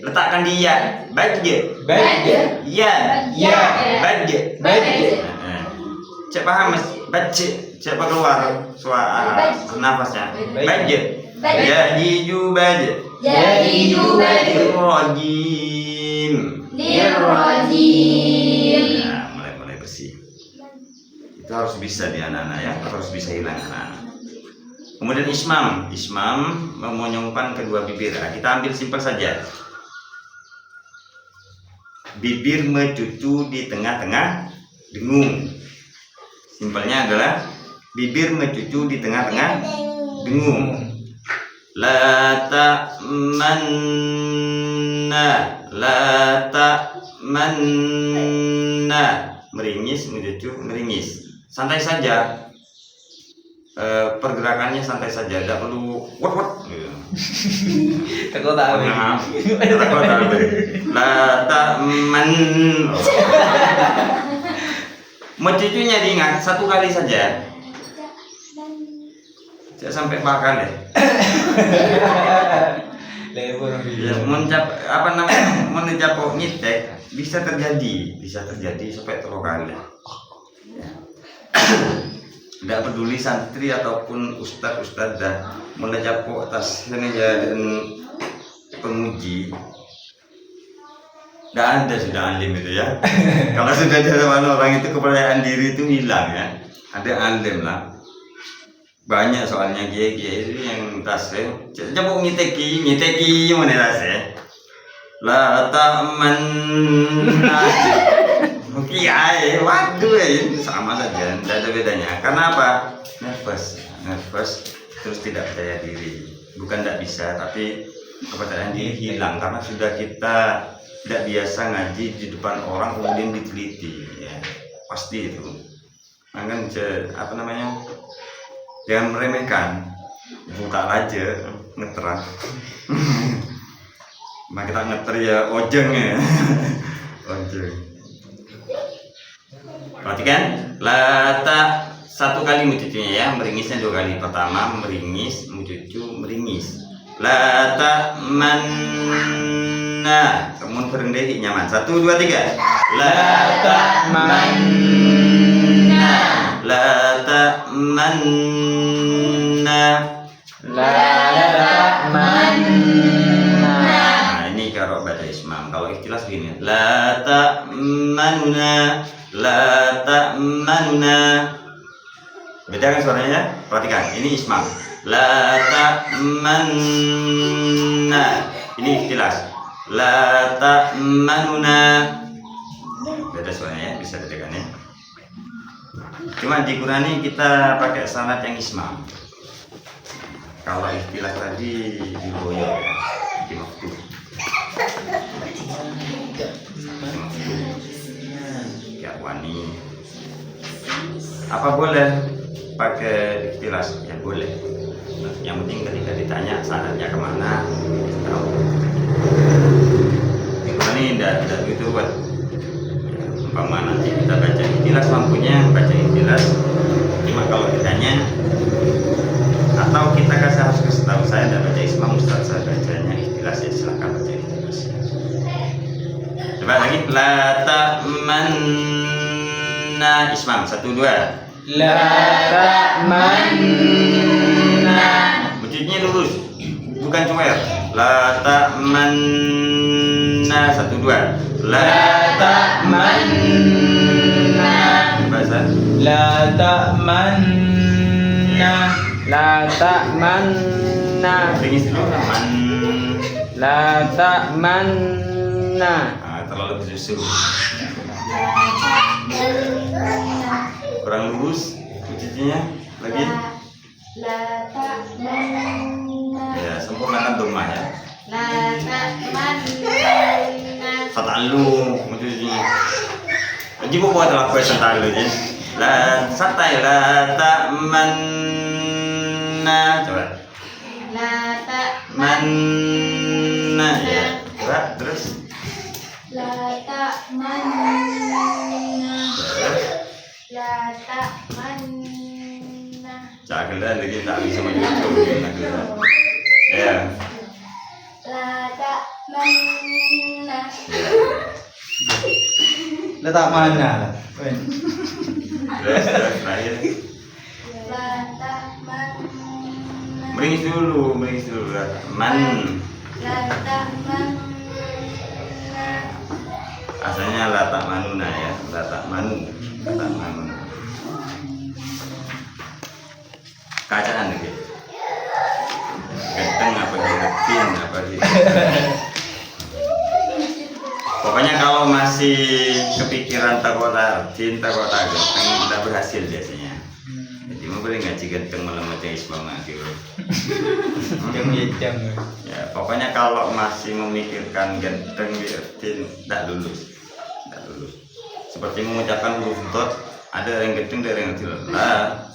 Letakkan di ya. Baje. Ya. Baje. Cek paham mas? Baje. Coba keluar suara nafasnya. Baje. Jadi jubaje. Nirrojim. Nah, mulai bersih. Itu harus bisa di anak-anak ya, harus bisa hilang anak-anak. Kemudian ismam memonyongkan kedua bibir. Nah, kita ambil simpel saja. Bibir mencucu di tengah-tengah dengung. Simpelnya adalah bibir mencucu di tengah-tengah dengung. La ta'manna. Meringis, meringis. Santai saja. Pergerakannya santai saja, tidak perlu wat. Takut tak La ta'man. Mencucunya diingat 1 kali saja. Saya sampai bakal deh. Ya, mencapai ngitek bisa terjadi sampai 3 kali. Tidak peduli santri ataupun ustadz dah mencapai atas ini dan penguji. Dan ada sudah alim itu ya. Kalau sudah ada orang itu kepercayaan diri itu hilang ya. Ada alim lah. Banyak soalnya kiai itu yang tasnya. Coba ngiteki mana tasnya. La ta'man. Kiai, waduh ini sama saja, tidak ada bedanya. Karena apa? Nervous terus tidak percaya diri. Bukan tidak bisa, tapi kepercayaan diri hilang karena sudah kita tidak biasa ngaji di depan orang kemudian diteliti. Ya, pasti itu. Jangan jangan meremehkan, buka aja. ngeteran. Mak kita ngeter ya ojeng ya. Ojeng. Perhatikan, lata satu kali mucucunya ya, meringisnya 2 kali. Pertama meringis, mucucu meringis. Lata manna, kemudian kerendehi nyaman. 1, 2, 3. Lata manna, lata manna, lata manna. Nah ini kalau baca ismam, kalau ikhtilas gini. Lata manuna, lata manuna. Beda kan suaranya? Perhatikan, ini ismam. Lata manna, ini ikhtilas. Lata manuna. Beda suaranya ya, bisa bedakan ya. Cuma di Qur'ani kita pakai sanad yang ismam. Kalau ikhtilas tadi diboyok ya, di waktu. Kayak wani. Apa boleh pakai ikhtilas? Ya boleh. Yang penting ketika ditanya sanadnya kemana, tahu. Di Qur'ani tidak begitu buat. Umpama nanti kita baca ikhtilas, mampunya baca ikhtilas. Cuma kalau ditanya atau kita harus kasih tahu, saya tidak baca ismam, Ustaz, saya bacanya ikhtilas, ya silahkan baca ikhtilas. Coba lagi, lata manna ismam. 1, 2. Lata manna. Bucutnya lurus, bukan cuer. Lata manna. 1, 2. Lata manna. Bahasa Lata manna. Lata manna. ringis dulu man. Lata manna. Terlalu bersusu. Kurang lurus bucutnya lagi. Lata manna. Ya, sempurnakan domah ya. Lata manna. Satalu bucutnya. Jadi mau buat apa satalu ya? La satai lata manna. Coba. Lata Manna ya. Coba terus. Lata manna. Terus. Lata manna. Cakap lagi tak bisa menjadi ya. Lata manna. Letak mana? Terus terakhir. Lata manna. Meringis dulu. Man. Lata manna. Asalnya lata manuna ya. Lata manu. Kacaan lagi. Ganteng apa diretin apa di. Pokoknya kalau masih kepikiran takota cinta kota ganteng tidak berhasil biasanya. Jadi mau boleh ngaji ganteng malam macam ismam nanti. Jam. Ya pokoknya kalau masih memikirkan ganteng diretin tidak lulus. Seperti mengucapkan huruf dot, ada yang ganteng, ada yang kecil. Lah,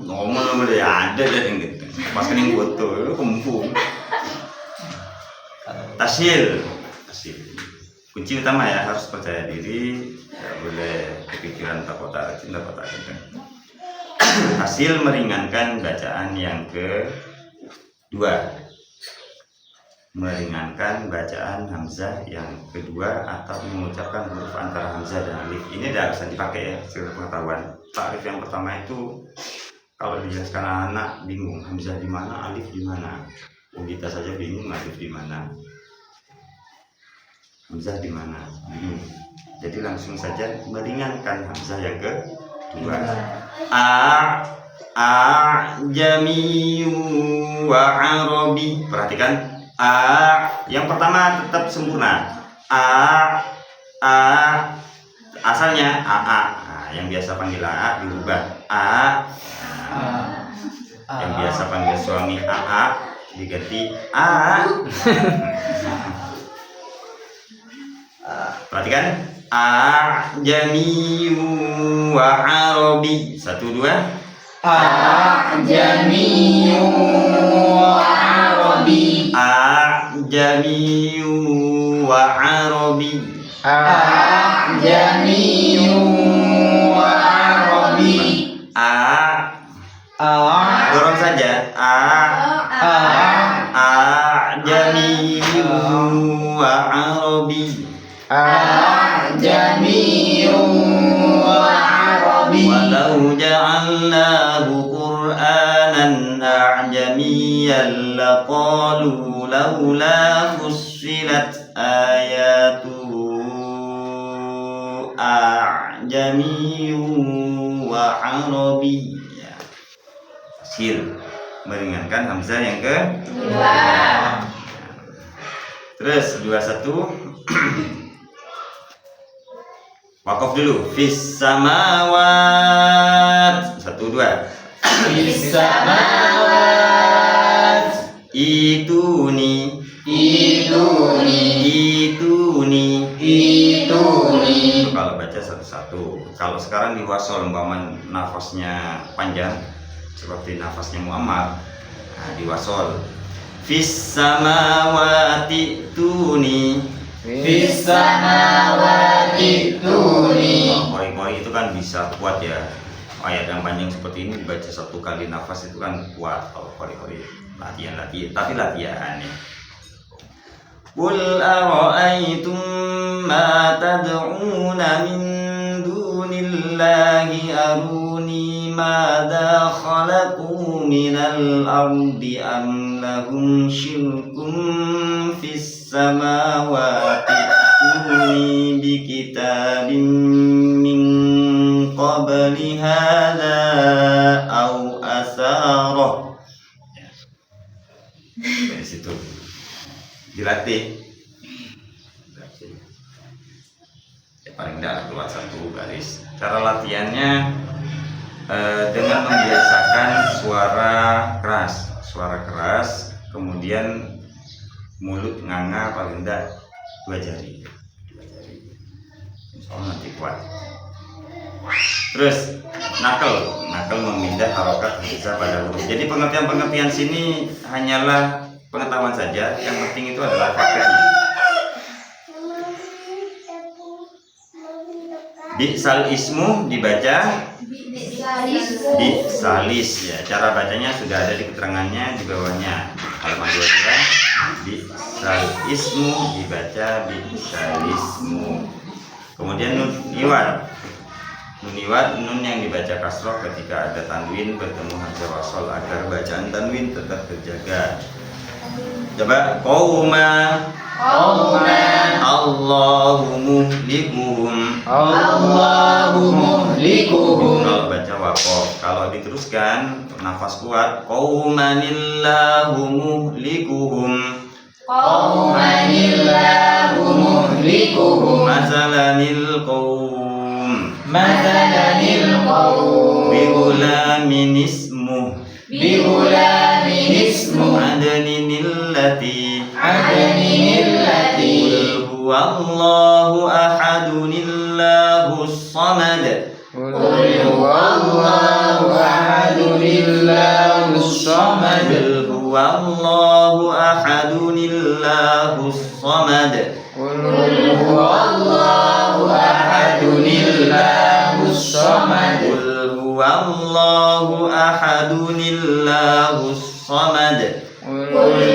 ngomong ya ada yang ganteng. Pas kening foto itu kumpul. Tasil. Kunci utama ya, harus percaya diri, tidak boleh kepikiran takota cinta kota ganteng. Hasil meringankan bacaan yang kedua. Meringankan bacaan hamzah yang kedua atau mengucapkan huruf antara hamzah dan alif. Ini tidak bisa dipakai ya, secara pengetahuan. Takrif yang pertama itu kalau dijelaskan anak bingung hamzah di mana, alif di mana. Kita saja bingung alif di mana, hamzah di mana. Jadi langsung saja meringankan hamzah yang kedua. Jami wa arabi. Perhatikan. Yang pertama tetap sempurna. Asalnya yang biasa panggil dirubah yang biasa panggil suami diganti perhatikan. Jami wa arabi. 1, 2. أعجمي وعربي أعجمي وعربي أعجمي وعربي dorong saja أعجمي وعربي أعجمي وعربي ولو جعلناه قرآنا أعجميا لقالوا لولا فصلت آياته أعجمي وعربي. Sil meringankan hamzah yang ke terus 21 wakaf dulu fis samawat 1 2 fis samawat ituni kalau baca satu-satu. Kalau sekarang di wasol umpama nafasnya panjang seperti nafasnya Muammar, nah di wasol fis samawati tuni fis samawati tuni. Koi itu kan bisa kuat ya. Ayat yang panjang seperti ini dibaca 1 kali nafas itu kan kuat. Kalau koi latihan tapi latihan ya. Qul ara'aytum ma tad'una min dunillahi aruni madza khalaqu minal ardi am lahum syirkun fis samawati atuni bi kitabin min qabli hadza aw asarah. Dari situ dilatih ya, paling tidak keluar 1 garis. Cara latihannya dengan membiasakan suara keras kemudian mulut nganga paling tidak 2 jari insya Allah nanti kuat. Terus nakal memindah harokat bisa pada huruf. Jadi pengertian sini hanyalah pengetahuan saja, yang penting itu adalah faktornya. Bi'sal ismu dibaca bi'salis ya. Cara bacanya sudah ada di keterangannya di bawahnya. Halaman 22. Bi'sal ismu dibaca bi'salismu. Kemudian nun iwad, nun yang dibaca kasroh ketika ada tanwin bertemu hamzah wasol agar bacaan tanwin tetap terjaga. Coba qauma Allahu muhlikuhum. Kalau baca waqaf, kalau diteruskan nafas kuat qaumanillahu muhlikuhum. Masalanil qaum Bigulamin ismu Adninil lati Qul huwallahu ahadunillahus samad. Qul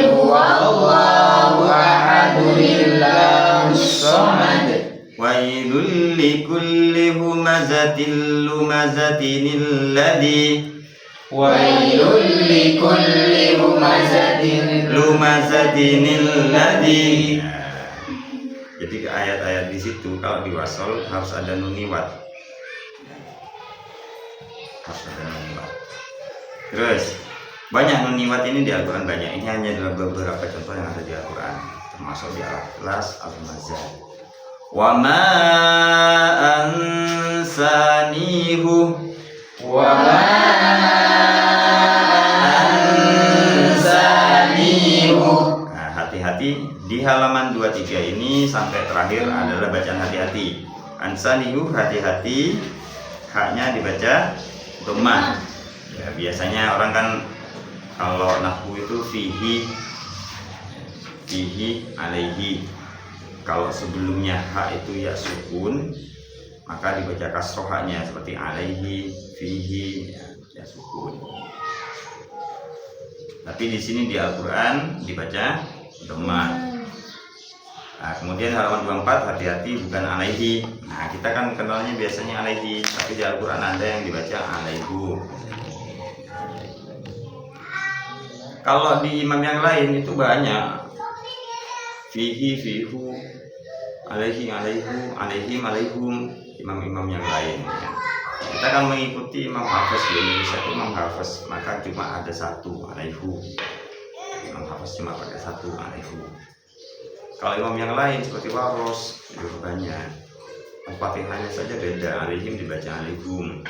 huwallahu ahadunillahus samad. Wailul likulli humazatin lumazatin alladhi. Jadi ayat-ayat di situ kalau diwasol harus ada nuniwat. Terus banyak nuniwat ini di Al-Quran banyak. Ini hanya dalam beberapa contoh yang ada di Al-Quran, termasuk di Al-Ikhlas, Al-Mazal. Wa ma ansanihu Nah, hati-hati di halaman 23 ini sampai terakhir adalah bacaan hati-hati. Ansanihu hati-hati, haknya dibaca dhammah. Ya, biasanya orang kan kalau nahwu itu fihi, alaihi. Kalau sebelumnya ha itu ya sukun, maka dibaca kasroh haknya seperti alaihi, fihi, ya sukun. Tapi di sini di Al-Qur'an dibaca dhammah. Nah, kemudian halaman 24, hati-hati bukan alaihi. Nah, kita kan kenalnya biasanya alaihi, tapi di Al-Qur'an ada yang dibaca alaihu. Kalau di imam yang lain itu banyak. Fihi, fihu, alaihi, alaihu, alaihim, alaihum, imam-imam yang lain ya. Kita kan mengikuti Imam Hafiz di Indonesia itu Imam Hafiz, maka cuma ada satu alaihu. Imam Hafiz cuma pakai satu alaihu. Kalau imam yang lain seperti Waros itu banyak. Al-Fatihahnya saja beda, alaihim dibaca alaihum.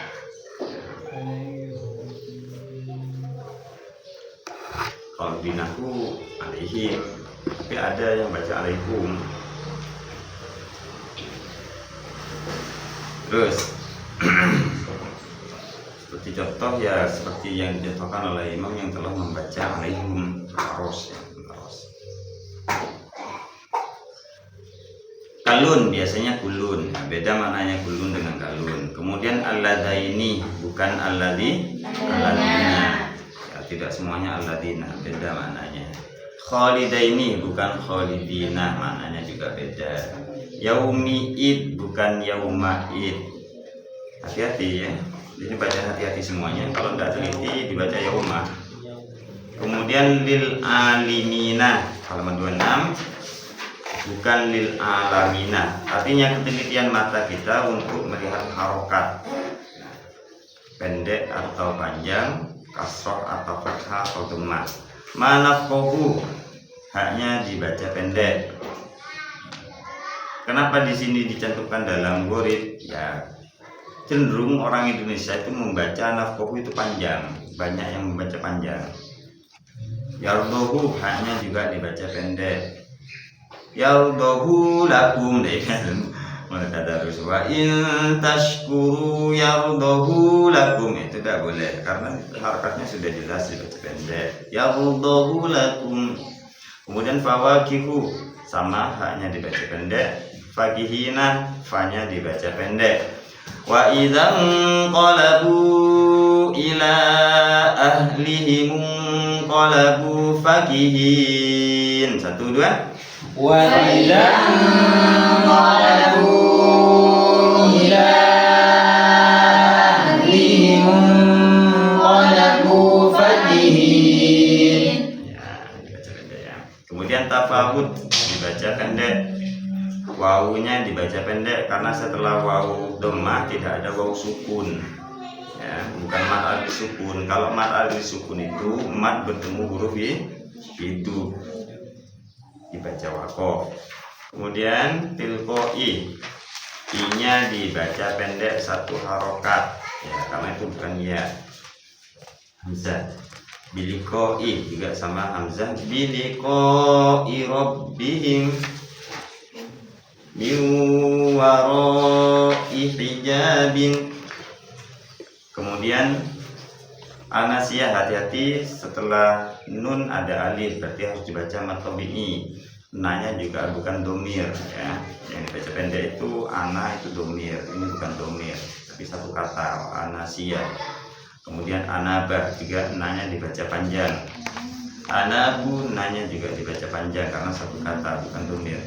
Kalau di nahwu alaihim, tapi ada yang baca alaihum. Terus seperti contoh ya seperti yang dicontohkan oleh imam yang telah membaca alaihum Waros ya. Kalun biasanya kulun, beda maknanya kulun dengan kalun. Kemudian alladaini bukan alladina, ya, tidak semuanya alladina, beda maknanya. Khalidaini bukan khalidina, maknanya juga beda. Yaumiid bukan yaumaid. Hati-hati ya, ini baca hati-hati semuanya. Kalau tidak teliti dibaca yauma. Kemudian lil alimina halaman 26. Bukan lil alamina, artinya ketelitian mata kita untuk melihat harokat pendek atau panjang, kasroh atau fathah atau dhammah. Manafqahu haknya dibaca pendek. Kenapa di sini dicantumkan dalam ghorid? Ya cenderung orang Indonesia itu membaca nafqahu itu panjang, banyak yang membaca panjang. Yardohu haknya juga dibaca pendek. Yardahu lakum deh kan mana tadarus wa in tashkuru yardahu lakum itu tidak boleh karena harakatnya sudah jelas dibaca pendek. Yardahu lakum. Kemudian fawakihu sama haknya dibaca pendek. Fakihina fa-nya dibaca pendek. Wa idzan qalabu ila ahlihim qalabu fakihin. 1 2 وَإِذَا انقَلَبُوا إِلَى أَهْلِهِمْ انقَلَبُوا فَكِهِينَ. Ya, dibaca pendek ya. Kemudian tafawud dibaca pendek. Wawunya dibaca pendek karena setelah wawu dhammah tidak ada wawu sukun. Ya, bukan mad alif sukun. Kalau mad alif sukun itu mad bertemu huruf itu. Dibaca waqaf. Kemudian tilqoi, i-nya dibaca pendek 1 harokat ya karena itu bukan ya. Hamzah biliqoi juga sama hamzah biliqoi rabbihim min wara'i hijabin. Kemudian Anasiyah hati-hati setelah nun ada alif berarti harus dibaca mad tabi'i. Nanya juga bukan domir ya. Yang dibaca pendek itu ana itu domir, ini bukan domir tapi satu kata anasiyah. Kemudian anabah juga nanya dibaca panjang. Anabu nanya juga dibaca panjang karena satu kata bukan domir.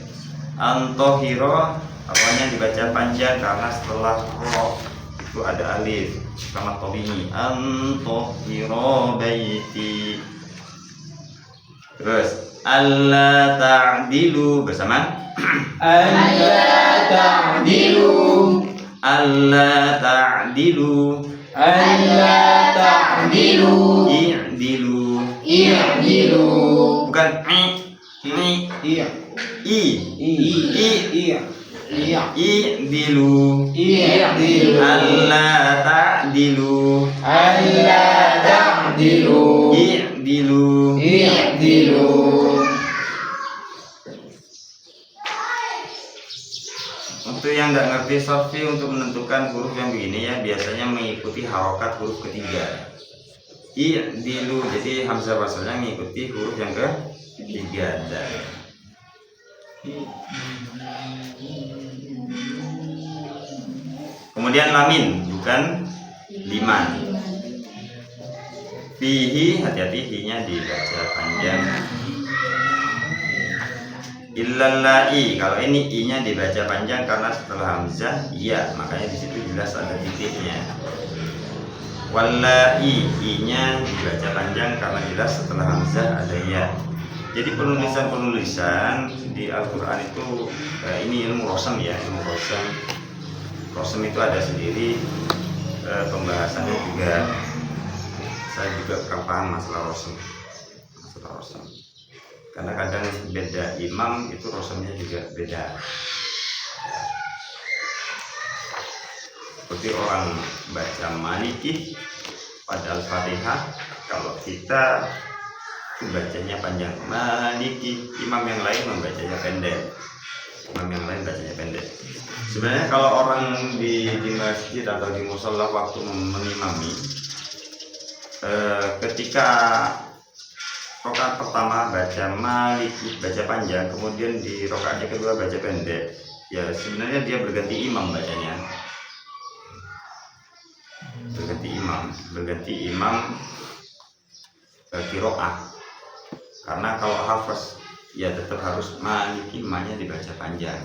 Antohiro awalnya dibaca panjang karena setelah ro itu ada alif sama tabi'i. Antohiro baiti. Terus alla ta'dilu bersama أَلَّا تَعْدِلُوا alla ta'dilu أَلَّا تَعْدِلُوا i'dilu اعْدِلُوا bukan i i'dilu اعْدِلُوا alla ta'dilu أَلَّا تَعْدِلُوا i'dilu. اعْدِلُوا. Untuk yang nggak ngerti sorfi untuk menentukan huruf yang begini ya biasanya mengikuti harokat huruf ketiga. i'dilu, jadi hamzah wasalnya mengikuti huruf yang ketiga dal. Kemudian lamin, bukan liman. Fihi, hati-hati, hi-nya dibaca panjang. Illallai, kalau ini i-nya dibaca panjang karena setelah hamzah ya, makanya di situ jelas ada titiknya. Wallai, i-nya dibaca panjang karena jelas setelah hamzah ada ya. Jadi penulisan di Al-Quran itu ini ilmu rosam ya, ilmu rosam. Rosam itu ada sendiri, pembahasannya juga. Saya juga kurang paham masalah rosam. Karena kadang beda imam itu rosamnya juga beda. Seperti orang baca Maliki pada Al-Fatihah, kalau kita bacanya panjang Maliki, imam yang lain membacanya pendek. Sebenarnya kalau orang di masjid atau di musola waktu mengimami, ketika rokaat pertama baca Maliki, baca panjang, kemudian di rokaatnya kedua baca pendek, ya sebenarnya dia berganti imam bacanya. Berganti imam kiroah. Karena kalau hafaz ya tetap harus Maliki, ma-nya dibaca panjang.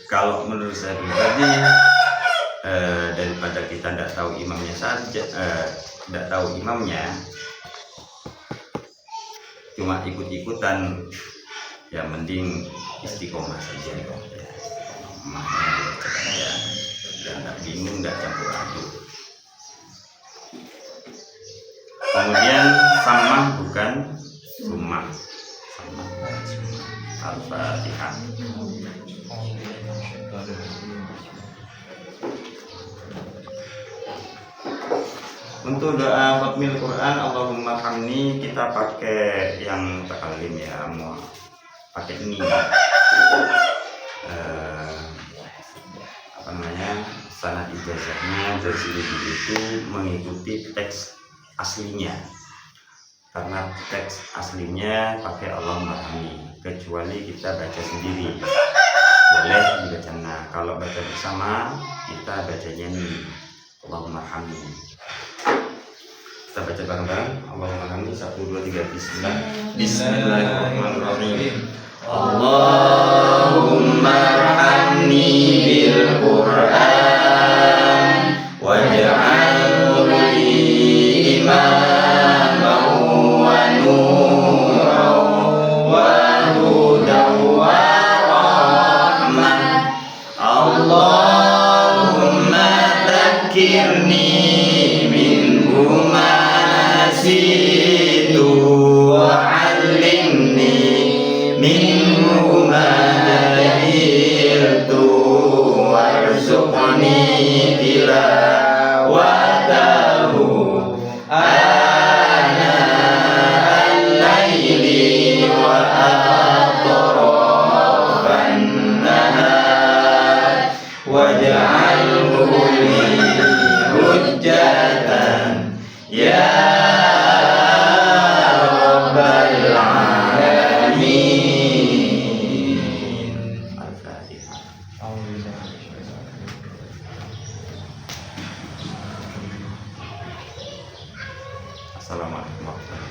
Kalau menurut saya pribadi, daripada kita tidak tahu imamnya saja, tidak tahu imamnya, cuma ikut-ikutan, ya mending istiqomah saja. Makanya dibaca panjang, dan tidak bingung, tidak campur aduk. Kemudian samah, bukan sumah. Al-Fatihah. Untuk doa khatmil Quran Allahumma hamni, kita pakai yang takalim ya, mau pakai ini sanad ijazahnya dari sini itu mengikuti teks aslinya, karena teks aslinya pakai Allahumma hamni, kecuali kita baca sendiri boleh dibaca. Nah, kalau baca bersama kita bacanya nih Allahumma hamni. Kita baca bareng-bareng Allahumma hamni 1, 2, 3 bismillah. Bismillahirrahmanirrahim. Allahumma hamni bil Qur'an waj'alhu li imaman wa nuran wa hudan wa rahmah. Allahumma dzakirni minhu ma nasitu wa 'allimni minhu ma jahiltu warzuqni tilawatahu ana al-laili wa atrafan nahar waj'alhu li hujjatan ya rabbal alamin. Al-Fatihah. Assalamualaikum warahmatullahi wabarakatuh.